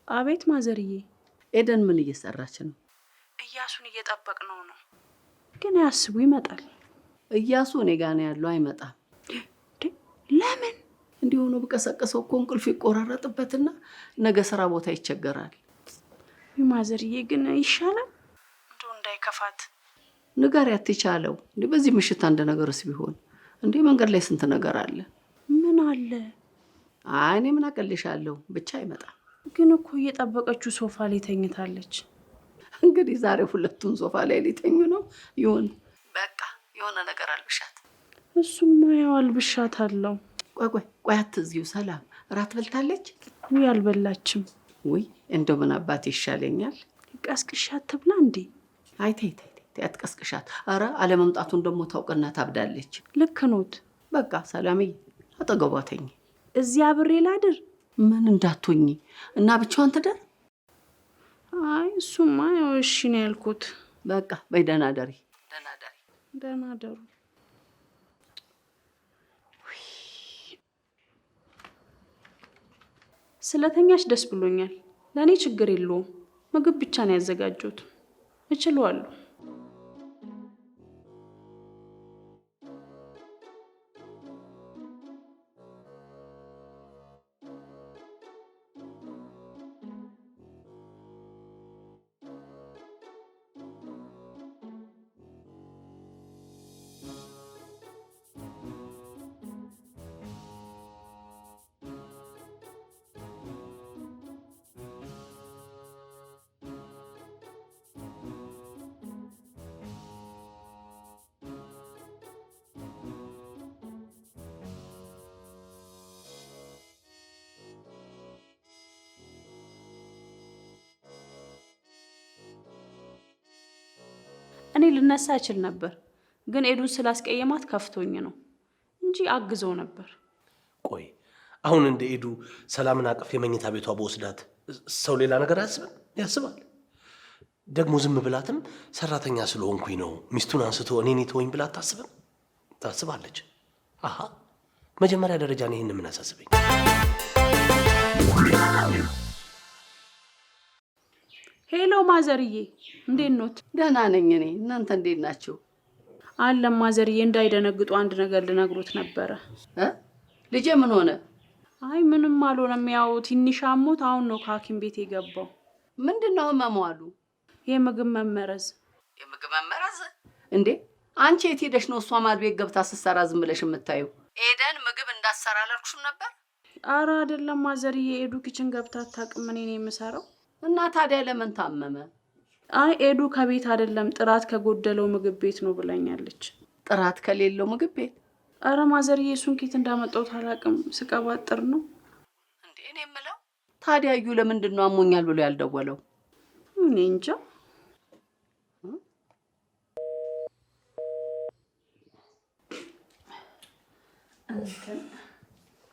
አቤት ማዘርዬ። ኤደን ምን እየሰራች ነው? እያሱን እየጠበቅነው ነው። ግን ያስቡ ይመጣል። እያሱ እኔ ጋር ነው ያለው፣ አይመጣም። ለምን? እንዲሆኑ በቀሰቀሰው እኮ እንቅልፍ ይቆራረጥበትና ነገ ስራ ቦታ ይቸገራል። ማዘርዬ ግን ይሻላል እንደው እንዳይከፋት ንገሪያት ይቻለው። እንዴ በዚህ ምሽት አንድ ነገርስ ቢሆን እንዴ መንገድ ላይ ስንት ነገር አለ። ምን አለ? አይ እኔ ምን አቀልሻለሁ፣ ብቻ አይመጣም። ግን እኮ እየጠበቀችው ሶፋ ላይ ተኝታለች። እንግዲህ ዛሬ ሁለቱን ሶፋ ላይ ሊተኙ ነው። ይሁን በቃ የሆነ ነገር አልብሻት። እሱማ ያው አልብሻት አለው። ቆይ አትዝጊው። ሰላም እራት በልታለች? ውይ አልበላችም። ውይ እንደው ምን አባት ይሻለኛል። ቀስቅሻት ትብላ እንዴ? አይ ተይ አትቀስቅሻት። ኧረ አለመምጣቱን ደግሞ ታውቅና ታብዳለች። ልክ ኖት። በቃ ሰላምዬ አጠገቧ ተኝ። እዚያ አብሬ ላድር? ምን እንዳትሆኚ እና ብቻዋን ትደር? አይ እሱማ ያው እሺ ነው ያልኩት። በቃ በይ ደህና ደሪ። ደህና ደሩ። ስለተኛሽ ደስ ብሎኛል። ለእኔ ችግር የለውም። ምግብ ብቻ ነው ያዘጋጀሁት። እችለዋለሁ። እኔ ልነሳ እችል ነበር፣ ግን ኤዱን ስላስቀየማት ከፍቶኝ ነው እንጂ አግዘው ነበር። ቆይ አሁን እንደ ኤዱ ሰላምን አቅፍ የመኝታ ቤቷ በወስዳት ሰው ሌላ ነገር ያስባል? ደግሞ ዝም ብላትም ሰራተኛ ስለሆንኩኝ ነው ሚስቱን አንስቶ እኔን ተወኝ ብላ አታስብም? ታስባለች። አሃ መጀመሪያ ደረጃ ነው ይሄን ምን አሳስበኝ። ሄሎ ማዘርዬ፣ እንዴት ኖት? ደህና ነኝ እኔ። እናንተ እንዴት ናችሁ? አለም ማዘርዬ፣ እንዳይደነግጡ አንድ ነገር ልነግሮት ነበረ። ልጄ ምን ሆነ? አይ ምንም አልሆነም። ያው ትንሽ አሞት አሁን ነው ከሐኪም ቤት የገባው። ምንድነው ህመሙ አሉ? የምግብ መመረዝ። የምግብ መመረዝ እንዴ? አንቺ የት ሄደሽ ነው እሷ ማድ ቤት ገብታ ስትሰራ ዝም ብለሽ የምታዩ? ኤደን ምግብ እንዳትሰራ አላልኩሽም ነበር? ኧረ አይደለም ማዘርዬ፣ ኤዱ ኪችን ገብታ አታውቅም። እኔ ነኝ የምሰራው። እና ታዲያ ለምን ታመመ? አይ ኤዱ ከቤት አይደለም ጥራት ከጎደለው ምግብ ቤት ነው ብላኛለች። ጥራት ከሌለው ምግብ ቤት? አረ ማዘርዬ እሱን ኬት እንዳመጣሁት አላውቅም። ስቀባጥር ነው እንዴ። እኔ የምለው ታዲያ እዩ ለምንድን ነው አሞኛል ብሎ ያልደወለው? እኔ እንጃ።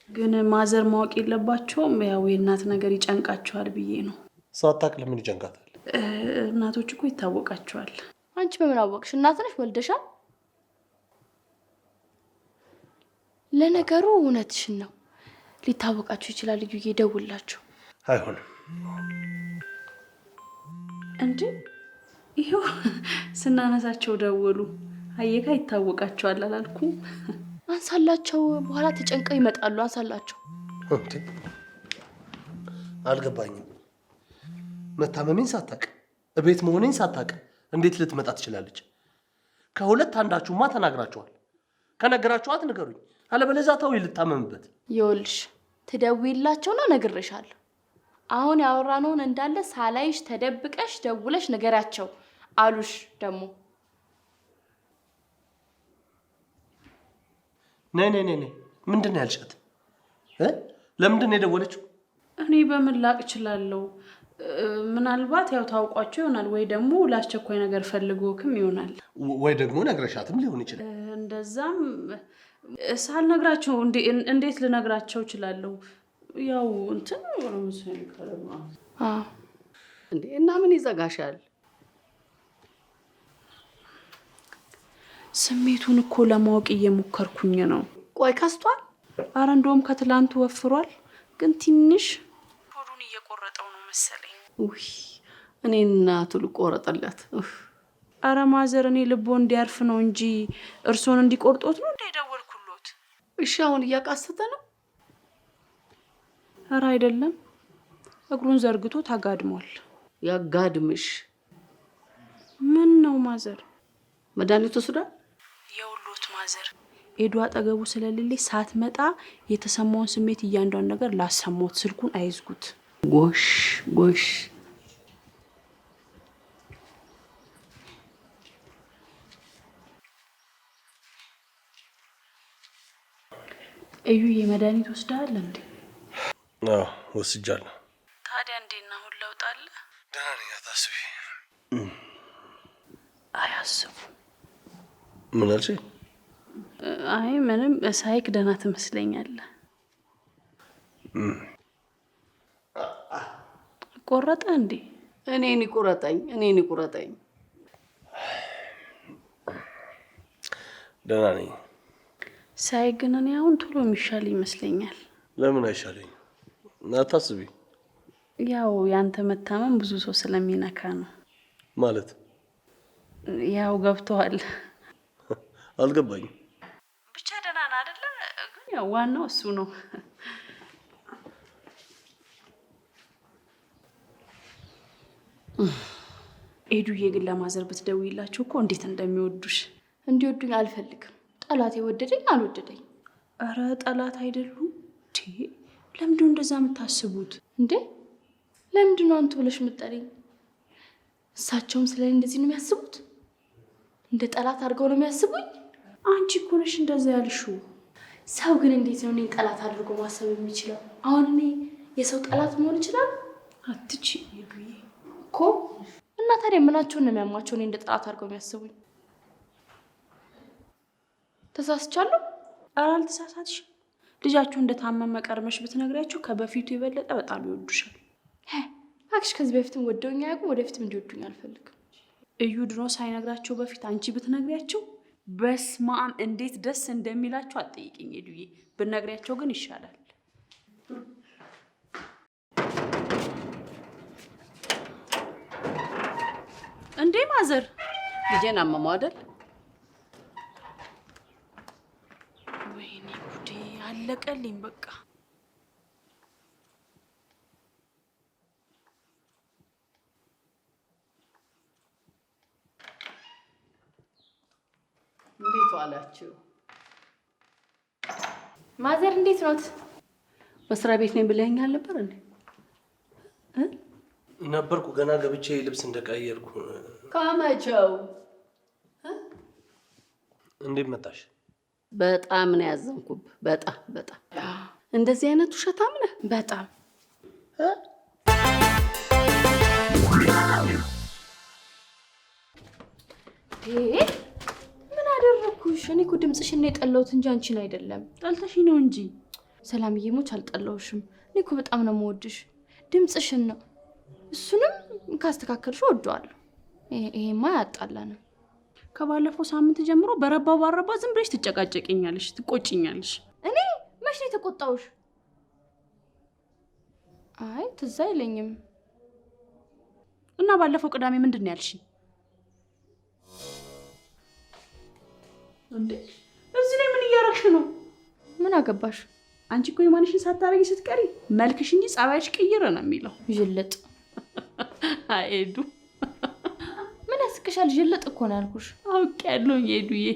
ግን ማዘር ማወቅ የለባቸውም። ያው የእናት ነገር ይጨንቃቸዋል ብዬ ነው። ሳታውቅ ለምን ይጨንቃታል? እናቶች እኮ ይታወቃቸዋል። አንቺ በምን አወቅሽ? እናት ነሽ፣ ወልደሻል። ለነገሩ እውነትሽን ነው፣ ሊታወቃቸው ይችላል። ልዩዬ ደውላቸው። አይሆንም እንዴ ይኸው ስናነሳቸው ደወሉ። አየካ ይታወቃቸዋል አላልኩም? አንሳላቸው፣ በኋላ ተጨንቀው ይመጣሉ። አንሳላቸው። እንዴ አልገባኝም። መታመሜን ሳታውቅ እቤት መሆኔን ሳታውቅ እንዴት ልትመጣ ትችላለች? ከሁለት አንዳችሁማ ተናግራችኋል። ከነገራችኋት ንገሩኝ፣ አለበለዚያ ተው ልታመምበት። ይኸውልሽ ትደውይላቸውና ነግሬሻለሁ። አሁን ያወራነውን እንዳለ ሳላይሽ ተደብቀሽ ደውለሽ ንገሪያቸው አሉሽ። ደግሞ ነይ ምንድን ነው ያልሻት? ለምንድን ነው የደወለችው? እኔ በምን ላቅ እችላለሁ? ምናልባት ያው ታውቋቸው ይሆናል፣ ወይ ደግሞ ለአስቸኳይ ነገር ፈልጎክም ይሆናል፣ ወይ ደግሞ ነግረሻትም ሊሆን ይችላል። እንደዛም ሳልነግራቸው እንዴት ልነግራቸው እችላለሁ? ያው እንትን እንዴ እና ምን ይዘጋሻል? ስሜቱን እኮ ለማወቅ እየሞከርኩኝ ነው። ቆይ ከስቷል? አረ እንደውም ከትላንቱ ወፍሯል፣ ግን ትንሽ ሆዱን እየቆረጠው ነው መሰለኝ። ውይ እኔ እናቱ ልቆረጠለት። አረ ማዘር እኔ ልቦ እንዲያርፍ ነው እንጂ እርሶን እንዲቆርጦት ነው እንደደወልኩሎት። እሺ አሁን እያቃሰተ ነው? አረ አይደለም፣ እግሩን ዘርግቶ ታጋድሟል። ያጋድምሽ። ምን ነው ማዘር? መድኃኒት ወስዷል? የውሎት ማዘር ኤዱ አጠገቡ ስለሌለች ሳትመጣ የተሰማውን ስሜት እያንዳንዱ ነገር ላሰማት። ስልኩን አይዝጉት። ጎሽ ጎሽ። እዩ የመድኃኒት ወስደሃል እንዴ? አዎ ወስጃለሁ። ታዲያ እንዴት ነው? አሁን ለውጥ አለ? ደህና ነኝ፣ አታስቢ። አያስቡ። ምን አልሽ? አይ ምንም፣ ሳይክ ደህና ትመስለኛለህ። ቆረጠ እንዴ? እኔን ይቁረጠኝ። ደህና ነኝ። ሳይ ግን እኔ አሁን ቶሎ የሚሻል ይመስለኛል። ለምን አይሻለኝ? አታስቢ። ያው ያንተ መታመም ብዙ ሰው ስለሚነካ ነው። ማለት ያው ገብቶሃል? አልገባኝም። ብቻ ደህና ነህ አይደለ? ግን ያው ዋናው እሱ ነው። ኤዱዬ ግን ለማዘር ብትደውይላችሁ እኮ እንዴት እንደሚወዱሽ። እንዲወዱኝ አልፈልግም። ጠላት የወደደኝ አልወደደኝ። አረ ጠላት አይደሉም። ለምንድን ነው እንደዛ የምታስቡት እንዴ? ለምንድን ነው አንቱ ብለሽ የምትጠሪኝ? እሳቸውም ስለኔ እንደዚህ ነው የሚያስቡት? እንደ ጠላት አድርገው ነው የሚያስቡኝ? አንቺ እኮ ነሽ እንደዛ ያልሽው። ሰው ግን እንዴት ነው እኔን ጠላት አድርጎ ማሰብ የሚችለው? አሁን እኔ የሰው ጠላት መሆን ይችላል? አትችይ ኤዱዬ እኮ። እና ታዲያ ምናቸውን ነው የሚያማቸው እኔ እንደ ጠላት አድርገው የሚያስቡኝ? ተሳስቻለሁ? ኧረ አልተሳሳትሽም። ልጃችሁ እንደታመመ ቀድመሽ ብትነግሪያቸው ከበፊቱ የበለጠ በጣም ይወዱሻል። እባክሽ ከዚህ በፊትም ወደውኝ አያውቁም፣ ወደፊትም እንዲወዱኝ አልፈልግም። እዩ ድሮ ሳይነግራቸው በፊት አንቺ ብትነግሪያቸው በስመ አብ እንዴት ደስ እንደሚላቸው አትጠይቂኝ ኤዱዬ። ብትነግሪያቸው ግን ይሻላል። እንዴ ማዘር ልጄን አመመው አይደል? ወይኔ ጉዴ አለቀልኝ በቃ። እንዴት ዋላችሁ? ማዘር እንዴት ኖት? መስሪያ ቤት ነኝ ብለኸኛል ነበር እንዴ? ነበርኩ ገና ገብቼ ልብስ እንደቀየርኩ። ከመቼው? እንዴት መጣሽ? በጣም ነው ያዘንኩብህ። በጣም በጣም እንደዚህ አይነት ውሸታም ነህ በጣም ምን አደረኩሽ? እኔ እኮ ድምፅሽን ነው የጠላሁት እንጂ አንቺን አይደለም። ጠልተሽኝ ነው እንጂ ሰላምዬ ሞች አልጠላሁሽም። እኔ እኮ በጣም ነው የምወድሽ። ድምፅሽን ነው። እሱንም ካስተካከልሽ እወደዋለሁ። ይሄማ ያጣላንም። ከባለፈው ሳምንት ጀምሮ በረባው ባረባ ዝም ብለሽ ትጨቃጨቂኛለሽ፣ ትቆጭኛለሽ። እኔ መች ነው የተቆጣሁሽ? አይ ትዝ አይለኝም። እና ባለፈው ቅዳሜ ምንድን ነው ያልሽኝ? እንዴ እዚህ ላይ ምን እያረግሽ ነው? ምን አገባሽ? አንቺ እኮ የማንሽን ሳታረጊ ስትቀሪ መልክሽ እንጂ ጸባይሽ ቅይር ነው የሚለው። ይልጥ አይዱ ምን ያስቅሻል? ይልጥ እኮ ነው ያልኩሽ። አውቄያለሁ ሄዱዬ።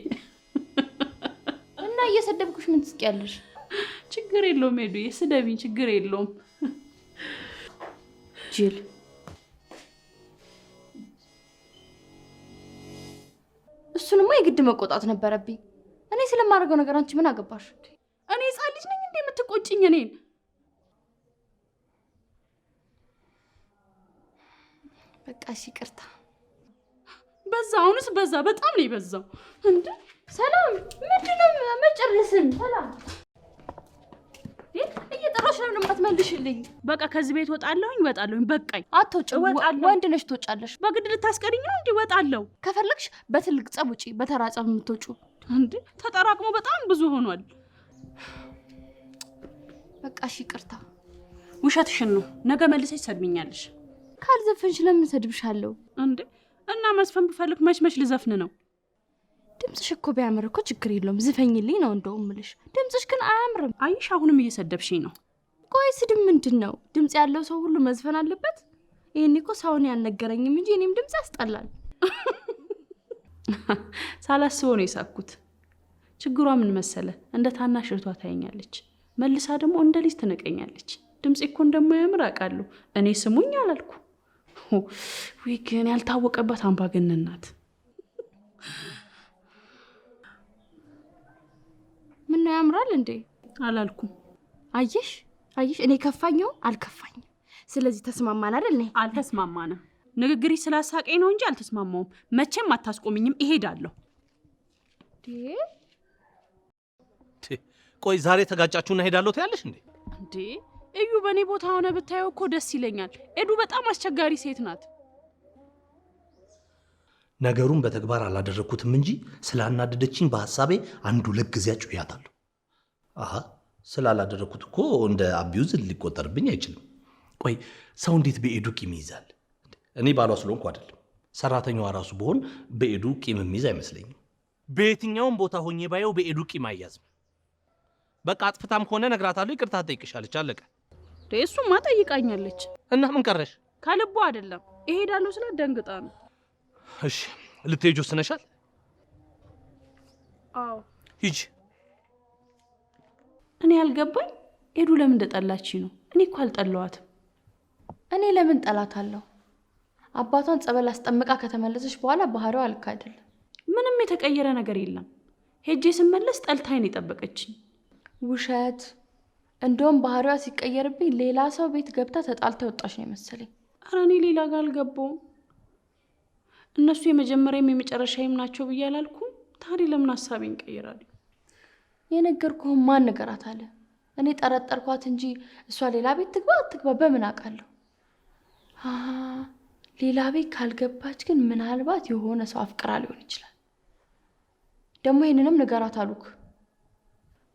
እና እየሰደብኩሽ ምን ትስቂያለሽ? ችግር የለውም ሄዱዬ፣ ስደቢኝ፣ ችግር የለውም። ጅል እሱንማ የግድ መቆጣት ነበረብኝ። እኔ ስለማደርገው ነገር አንቺ ምን አገባሽ? እኔ ሕፃን ልጅ ነኝ እንዴ የምትቆጭኝ እኔን? በቃ እሺ ይቅርታ። በዛ፣ አሁንስ በዛ፣ በጣም ነው የበዛው። እንዴ ሰላም ምንድነው? መጨረስን ሰላም እየጠራሽ ነው የማትመልሽልኝ? በቃ ከዚህ ቤት ወጣለሁኝ፣ በቃኝ። አትወጪም። ወንድ ነሽ ትወጫለሽ። በግድ ልታስቀሪኝ ነው እንዴ? ወጣለሁ። ከፈለግሽ በትልቅ ጸብ ውጪ፣ በተራ ጸብ የምትወጪው። እንዴ ተጠራቅሞ በጣም ብዙ ሆኗል። በቃ እሺ ይቅርታ። ውሸትሽን ነው። ነገ መልሰሽ ሰድብኛለሽ። ካልዘፈንሽ ለምን ሰድብሻለሁ? እንዴ እና መስፈን ብፈልግ መች ልዘፍን ነው? ድምፅሽ እኮ ቢያምር እኮ ችግር የለውም፣ ዝፈኝልኝ ነው እንደው እምልሽ። ድምፅሽ ግን አያምርም። አይሽ አሁንም እየሰደብሽኝ ነው። ቆይ ስድብ ምንድን ነው? ድምፅ ያለው ሰው ሁሉ መዝፈን አለበት? ይሄኔ እኮ ሰውን ያልነገረኝም እንጂ እኔም ድምፅ ያስጠላል። ሳላስበው ነው የሳኩት። ችግሯ ምን መሰለ? እንደ ታናሽ እህቷ ታየኛለች፣ መልሳ ደግሞ እንደ ልጅ ትነቀኛለች። ድምፅ እኮ እንደማያምር አውቃለሁ። እኔ ስሙኝ አላልኩ ወይ? ግን ያልታወቀበት አምባገነን ናት። ምን ነው ያምራል እንዴ? አላልኩም። አየሽ እኔ ከፋኛው አልከፋኝም። ስለዚህ ተስማማን አይደል? ነኝ። አልተስማማንም። ንግግሪ ስላሳቀኝ ነው እንጂ አልተስማማውም። መቼም አታስቆምኝም። እሄዳለሁ። ቆይ ዛሬ ተጋጫችሁና ሄዳለሁ ትያለሽ እንዴ? እንዴ እዩ በእኔ ቦታ ሆነ ብታየው እኮ ደስ ይለኛል። ኤዱ በጣም አስቸጋሪ ሴት ናት። ነገሩን በተግባር አላደረኩትም እንጂ ስላናደደችኝ በሐሳቤ አንዱ ለጊዜ አጭያታለሁ። አሃ ስላላደረኩት እኮ እንደ አቢዩዝ ሊቆጠርብኝ አይችልም። ቆይ ሰው እንዴት በኤዱ ቂም ይይዛል? እኔ ባሏ ስለሆንኩ አይደለም። ሰራተኛዋ ራሱ ብሆን በኤዱ ቂም የሚይዝ አይመስለኝም። በየትኛውም ቦታ ሆኜ ባየው በኤዱ ቂም አያዝም። በቃ አጥፍታም ከሆነ ነግራታለሁ፣ ይቅርታ ትጠይቅሻለች። አለቀ። እሱማ ጠይቃኛለች። እና ምን ቀረሽ? ከልቦ አይደለም እሄዳለሁ ስላት ደንግጣ ነው። እሺ ልትሄጂ ወስነሻል? አዎ ሂጂ። እኔ ያልገባኝ ኤዱ ለምን እንደጠላችኝ ነው። እኔ እኮ አልጠላዋትም። እኔ ለምን ጠላታለሁ? አባቷን ጸበል አስጠምቃ ከተመለሰች በኋላ ባህሪዋ ልክ አይደለም። ምንም የተቀየረ ነገር የለም። ሄጄ ስመለስ ጠልታኝ ነው የጠበቀችኝ። ውሸት። እንደውም ባህሪዋ ሲቀየርብኝ ሌላ ሰው ቤት ገብታ ተጣልታ ወጣች ነው የመሰለኝ። ኧረ እኔ ሌላ ጋር አልገባውም። እነሱ የመጀመሪያም የመጨረሻዬም ናቸው ብዬ አላልኩም? ታዲያ ለምን ሀሳቤን ቀይራለሁ? የነገርኩህን ማን ነገራት አለ? እኔ ጠረጠርኳት እንጂ እሷ ሌላ ቤት ትግባ አትግባ በምን አውቃለሁ? ሌላ ቤት ካልገባች ግን ምናልባት የሆነ ሰው አፍቅራ ሊሆን ይችላል። ደግሞ ይህንንም ንገራት አሉክ።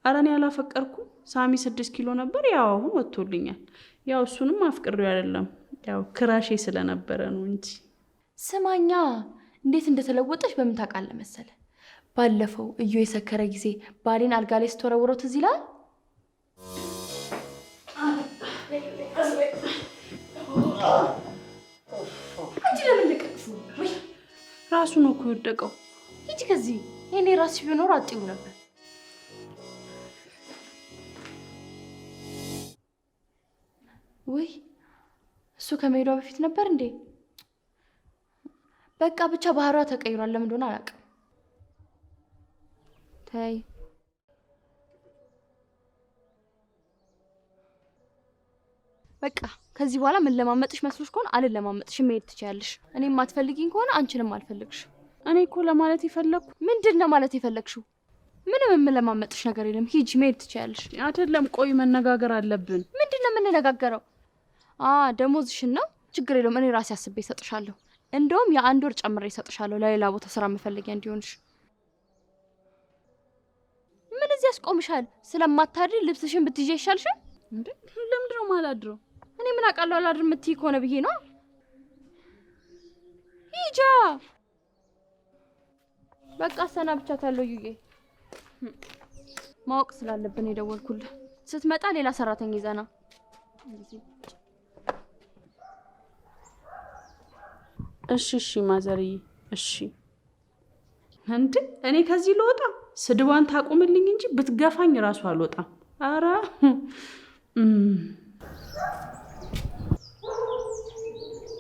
ኧረ እኔ አላፈቀርኩም። ሳሚ 6 ኪሎ ነበር፣ ያው አሁን ወጥቶልኛል። ያው እሱንም አፍቅሬው አይደለም፣ ያው ክራሼ ስለነበረ ነው እንጂ። ስማኛ፣ እንዴት እንደተለወጠች በምን ታውቃለህ መሰለ? ባለፈው እዩ የሰከረ ጊዜ ባሌን አልጋ ላይ ስትወረውረው ትዝ ይልሃል? አንቺ ለምን ልቀቅሽው? ወይ ራሱ ነው እኮ የወደቀው። ሂጂ ከዚህ። የኔ ራስሽ ቢኖር አጥዩ ነበር። ወይ እሱ እሱ ከመሄዷ በፊት ነበር እንዴ? በቃ ብቻ ባህሪዋ ተቀይሯል። ለምን እንደሆነ አላውቅም። ተይ በቃ ከዚህ በኋላ ምን ለማመጥሽ መስሎሽ ከሆነ አልለማመጥሽ፣ መሄድ ትችያለሽ። እኔም ማትፈልጊኝ ከሆነ አንቺንም አልፈልግሽ። እኔ እኮ ለማለት የፈለኩ ምንድን ነው ማለት የፈለግሽው? ምንም የምለማመጥሽ ነገር የለም። ሂጂ፣ መሄድ ትችያለሽ። አይደለም። ቆይ መነጋገር አለብን። ምንድን ነው የምንነጋገረው? ደሞዝሽን ነው? ችግር የለውም። እኔ ራሴ አስቤ እሰጥሻለሁ። እንደውም የ1 ወር ጨምሬ እሰጥሻለሁ ለሌላ ቦታ ስራ መፈለጊያ እንዲሆንሽ። ምን እዚህ ያስቆምሻል? ስለማታድሪ ልብስሽን ብትይዤ ይሻልሻል። እንዴ ለምንድን ነው የማላድረው? እኔ ምን አውቃለሁ? አላድር የምትይ ከሆነ ብዬ ነው። ሂጃ በቃ አሰናብቻታለሁ። ዩዬ ማወቅ ስላለብን የደወልኩልህ። ስትመጣ ሌላ ሰራተኛ ይዘና። እሺ ማዘርዬ፣ እሺ። እንዴ እኔ ከዚህ ልወጣ? ስድቧን ታቁምልኝ እንጂ ብትገፋኝ ራሱ አልወጣም። አረ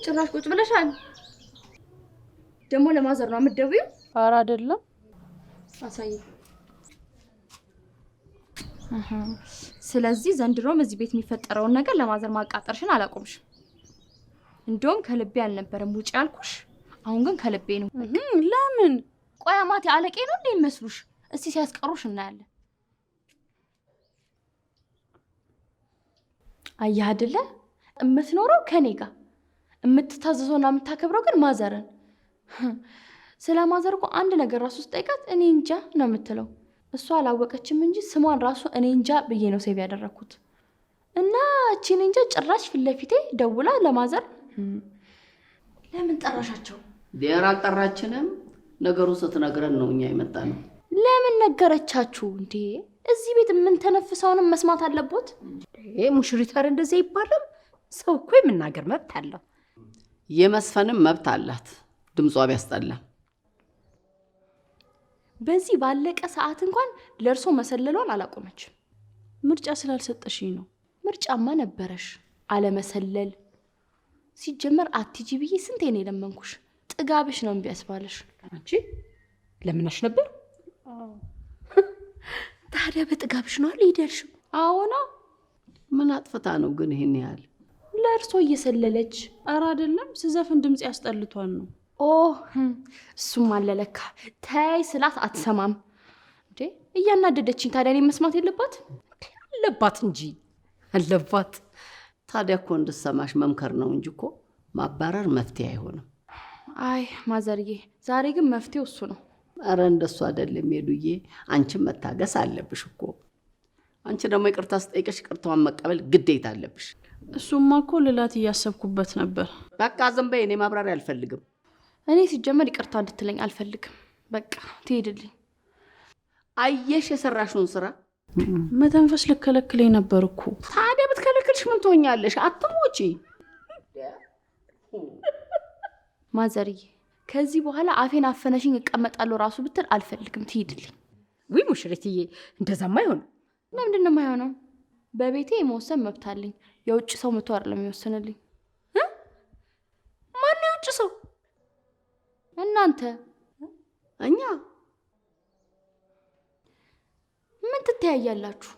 ጭራሽ ቁጭ ብለሻል። ደግሞ ለማዘር ነው የምትደውይው? አረ አይደለም። አሳይ። ስለዚህ ዘንድሮም እዚህ ቤት የሚፈጠረውን ነገር ለማዘር ማቃጠርሽን አላቆምሽም። እንደውም ከልቤ አልነበረም ውጪ ያልኩሽ። አሁን ግን ከልቤ ነው። ለምን? ቆይ አማቴ አለቄ ነው እንዴ ይመስሉሽ? እስቲ ሲያስቀሩሽ እናያለን። አየህ አይደለ? የምትኖረው ከኔ ጋር የምትታዘዘውና የምታከብረው ግን ማዘርን። ስለ ማዘር እኮ አንድ ነገር ራሱ ስጠይቃት እኔ እንጃ ነው የምትለው። እሷ አላወቀችም እንጂ ስሟን ራሱ እኔ እንጃ ብዬ ነው ሴቭ ያደረኩት። እና እቺን እንጃ ጭራሽ ፊት ለፊቴ ደውላ ለማዘር ለምን ጠራሻቸው? ዴር አልጠራችንም። ነገሩ ስትነግረን ነው እኛ የመጣ ነው። ለምን ነገረቻችሁ እንዴ? እዚህ ቤት የምንተነፍሰውንም መስማት አለቦት። ሙሽሪታር እንደዚህ ይባላል? ሰው እኮ የመናገር መብት አለው። የመስፈንም መብት አላት። ድምጿ ቢያስጠላም በዚህ ባለቀ ሰዓት እንኳን ለእርሶ መሰለሏን አላቆመችም። ምርጫ ስላልሰጠሽኝ ነው። ምርጫማ ነበረሽ፣ አለመሰለል። ሲጀመር አትጂ ብዬ ስንቴ ነው የለመንኩሽ። ጥጋብሽ ነው እምቢ ያስባለሽ። አንቺ ለምናሽ ነበር? ታዲያ በጥጋብሽ ነው አልሄደልሽም? አዎና። ምን አጥፍታ ነው ግን ይሄን ያህል? ለእርሶ እየሰለለች። አረ አይደለም፣ ስዘፍን ድምጽ ያስጠልቷል ነው። እሱም አለለካ። ተይ ስላት አትሰማም እንዴ? እያናደደችኝ። ታዲያ እኔ መስማት የለባት? አለባት እንጂ አለባት። ታዲያ እኮ እንድትሰማሽ መምከር ነው እንጂ እኮ ማባረር መፍትሄ አይሆንም። አይ ማዘርዬ፣ ዛሬ ግን መፍትሄው እሱ ነው። አረ እንደሱ አይደለም ሄዱዬ፣ አንቺም መታገስ አለብሽ እኮ። አንቺ ደግሞ ይቅርታ ስጠይቅሽ ይቅርታዋን መቀበል ግዴታ አለብሽ። እሱማ እኮ ልላት እያሰብኩበት ነበር። በቃ ዝም በይ፣ እኔ ማብራሪያ አልፈልግም። እኔ ሲጀመር ይቅርታ እንድትለኝ አልፈልግም። በቃ ትሄድልኝ። አየሽ የሰራሽውን ስራ። መተንፈስ ልከለክለኝ ነበር እኮ። ታዲያ ብትከለክልሽ ምን ትሆኛለሽ? አትሞጪ። ማዘርዬ፣ ከዚህ በኋላ አፌን አፈነሽኝ እቀመጣለሁ ራሱ ብትል አልፈልግም። ትሄድልኝ። ውይ ሙሽሪትዬ፣ እንደዛማ አይሆንም። ለምንድን ነው የማይሆነው? በቤቴ የመወሰን መብት አለኝ። የውጭ ሰው መቶ አይደለም የሚወስንልኝ። ማን የውጭ ሰው? እናንተ። እኛ ምን ትተያያላችሁ?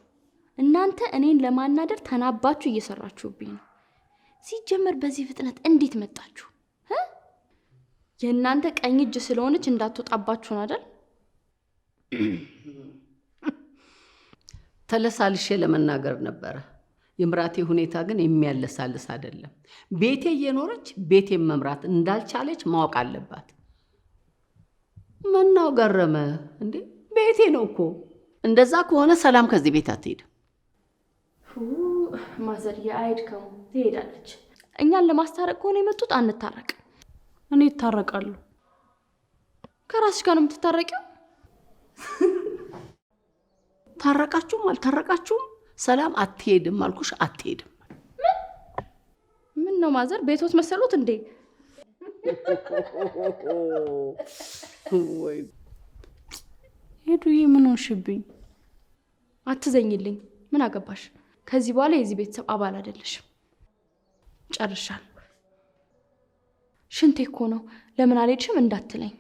እናንተ እኔን ለማናደር ተናባችሁ እየሰራችሁብኝ ነው። ሲጀመር በዚህ ፍጥነት እንዴት መጣችሁ? የእናንተ ቀኝ እጅ ስለሆነች እንዳትወጣባችሁ ነው አይደል? ተለሳልሼ ለመናገር ነበረ። የምራቴ ሁኔታ ግን የሚያለሳልስ አይደለም። ቤቴ እየኖረች ቤቴን መምራት እንዳልቻለች ማወቅ አለባት። ምነው ገረመ እንዴ? ቤቴ ነው እኮ። እንደዛ ከሆነ ሰላም ከዚህ ቤት አትሄድም። ማዘርዬ አይድከሙ፣ ትሄዳለች። እኛን ለማስታረቅ ከሆነ የመጡት አንታረቅ። እኔ እታረቃለሁ። ከራስሽ ጋር ነው የምትታረቂው? ታረቃችሁም አልታረቃችሁም ሰላም አትሄድም አልኩሽ፣ አትሄድም። ምን ነው ማዘር ቤቶት መሰሉት እንዴ? ወይ ሄዱዬ፣ ምን ሆንሽብኝ? አትዘኝልኝ። ምን አገባሽ? ከዚህ በኋላ የዚህ ቤተሰብ አባል አይደለሽም። ጨርሻለሁ። ሽንቴ እኮ ነው። ለምን አልሄድሽም እንዳትለኝ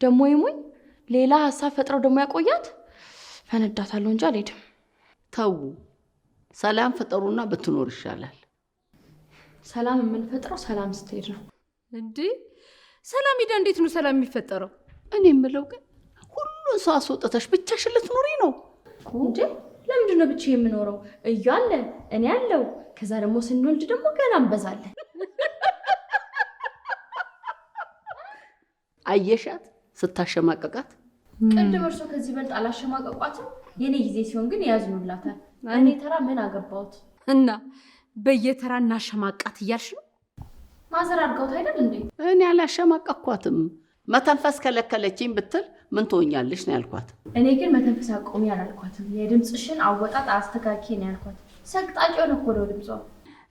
ደግሞ ይሙኝ ሌላ ሀሳብ ፈጥረው ደግሞ ያቆያት። ፈነዳታለሁ እንጂ አልሄድም። ተው፣ ሰላም ፈጠሩና ብትኖር ይሻላል። ሰላም የምንፈጥረው ሰላም ስትሄድ ነው። እንዴ ሰላም ሄዳ እንዴት ነው ሰላም የሚፈጠረው? እኔ የምለው ግን ሁሉን ሰው አስወጥተሽ ብቻሽን ልትኖሪ ነው እንዴ? ለምንድን ነው ብቻ የምኖረው? እዩ አለ፣ እኔ አለው። ከዛ ደግሞ ስንወልድ ደግሞ ገና እንበዛለን። አየሻት ስታሸማቀቃት። ቅድም እርሶ ከዚህ በልጥ አላሸማቀቋትም። የኔ ጊዜ ሲሆን ግን ያዝኑላታል። እኔ ተራ ምን አገባሁት? እና በየተራ እናሸማቃት እያልሽ ነው? ማዘር አድርገውት አይደል እንዴ? እኔ አላሸማቀኳትም። መተንፈስ ከለከለችኝ ብትል ምን ትሆኛለሽ ነው ያልኳት። እኔ ግን መተንፈስ አቆሚ አላልኳትም። የድምፅሽን አወጣጥ አስተካኪ ነው ያልኳት። ሰቅጣጭው ነው እኮ ነው ድምጿ።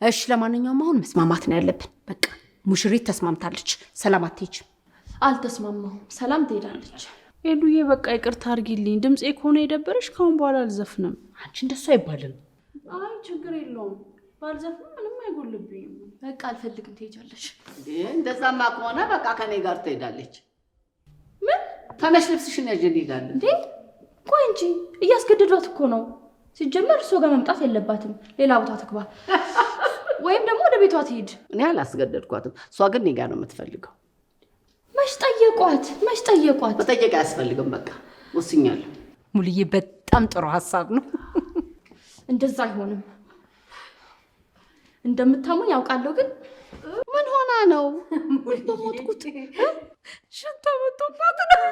እሺ ለማንኛውም አሁን መስማማት ነው ያለብን። በቃ ሙሽሪት ተስማምታለች። ሰላም አትሄጂም። አልተስማማሁም። ሰላም ትሄዳለች። ሄሉዬ በቃ ይቅርታ አድርጊልኝ። ድምፄ ከሆነ የደበረሽ ካሁን በኋላ አልዘፍንም። አንቺ እንደሱ አይባልም። አይ ችግር የለውም ባልዘፍንም ምንም አይጎልብኝም። በቃ አልፈልግም። ትሄጃለሽ። እንደዛማ ከሆነ በቃ ከኔ ጋር ትሄዳለች። ምን ተነሽ፣ ልብስሽን ያዥ እንሄዳለን። እንዴ ቆይ እንጂ እያስገደዷት እኮ ነው። ሲጀመር እሷ ጋር መምጣት የለባትም። ሌላ ቦታ ትግባ ወይም ደግሞ ወደ ቤቷ ትሄድ። እኔ አላስገደድኳትም። እሷ ግን እኔ ጋር ነው የምትፈልገው። መች ጠየቋት? መች ጠየቋት? መጠየቅ አያስፈልግም። በቃ ወስኛለሁ። ሙልዬ በጣም ጥሩ ሀሳብ ነው። እንደዛ አይሆንም። እንደምታሙኝ ያውቃለሁ። ግን ምን ሆና ነው? በሞትኩት ሽንቷ መጥቶባት ነው።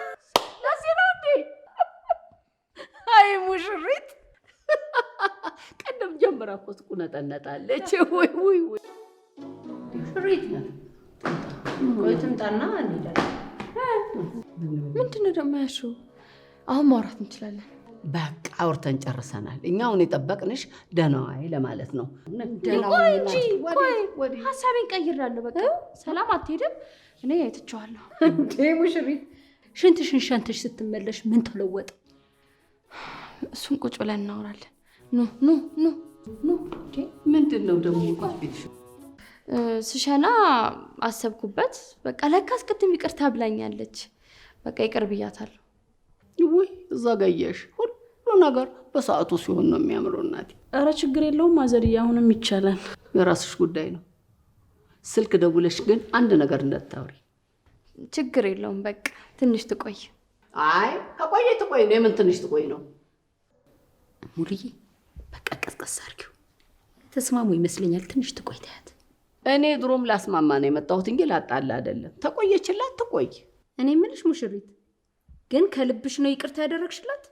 ለዚህ ነው እንዴ? አይ ሙሽሪት ቀደም ጀምራ እኮ ትቁነጠነጣለች። ወይ ወይ ወይ ሙሽሪት ነው። ቆይ ትምጣና እንሄዳለን። ምንድን ነው ደግሞ ያልሽው? አሁን ማውራት እንችላለን። በቃ አውርተን ጨርሰናል። እኛ አሁን የጠበቅንሽ ደህና ዋይ ለማለት ነው። ቆይ እንጂ ቆይ ሀሳቤን ቀይሬያለሁ። በቃ ሰላም አትሄድም። እኔ አይተቸዋለሁ። እንዴ ሙሽሪት ሽንትሽን ሸንተሽ ስትመለሽ ምን ተለወጠ? እሱን ቁጭ ብለን እናወራለን። ኑ ኑ ኑ ኑ። ምንድን ነው ደግሞ ቁጭ ቤትሽ? ስሸና አሰብኩበት። በቃ ለካስ ቅድም ይቅርታ ብላኛለች። በቃ ይቅር ብያታለሁ። ወይ እዛ ጋየሽ ሁሉ ነገር በሰዓቱ ሲሆን ነው የሚያምረው እናቴ። ኧረ ችግር የለውም ማዘርዬ፣ አሁንም ይቻላል። የራስሽ ጉዳይ ነው። ስልክ ደውለሽ ግን አንድ ነገር እንዳታወሪ። ችግር የለውም በቃ ትንሽ ትቆይ። አይ ከቆየ ትቆይ ነው። የምን ትንሽ ትቆይ ነው? ሙልዬ በቃ ቀስቀስ አድርጊው። ተስማሙ ይመስለኛል። ትንሽ ትቆይ ታያት። እኔ ድሮም ላስማማ ነው የመጣሁት እንጂ ላጣላ አይደለም። ተቆየችላት ትቆይ። እኔ የምልሽ ሙሽሪት ግን ከልብሽ ነው ይቅርታ ያደረግሽላት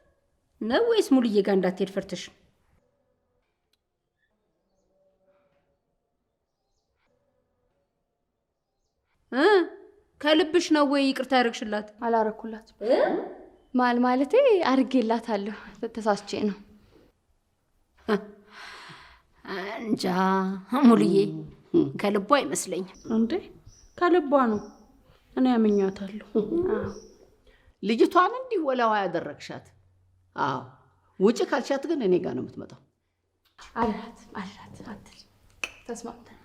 ነው ወይስ ሙልዬ ጋር እንዳትሄድ ፈርተሽ? ከልብሽ ነው ወይ ይቅርታ ያደረግሽላት? አላረኩላት ማለቴ አድርጌላታለሁ። ተሳስቼ ነው። እንጃ ሙልዬ ከልቧ አይመስለኝም። እንዴ ከልቧ ነው። እኔ ያመኛታለሁ። ልጅቷን እንዲህ ወላዋ ያደረግሻት። አዎ ውጭ ካልሻት ግን እኔ ጋር ነው የምትመጣው። አላት አትል። ተስማምተን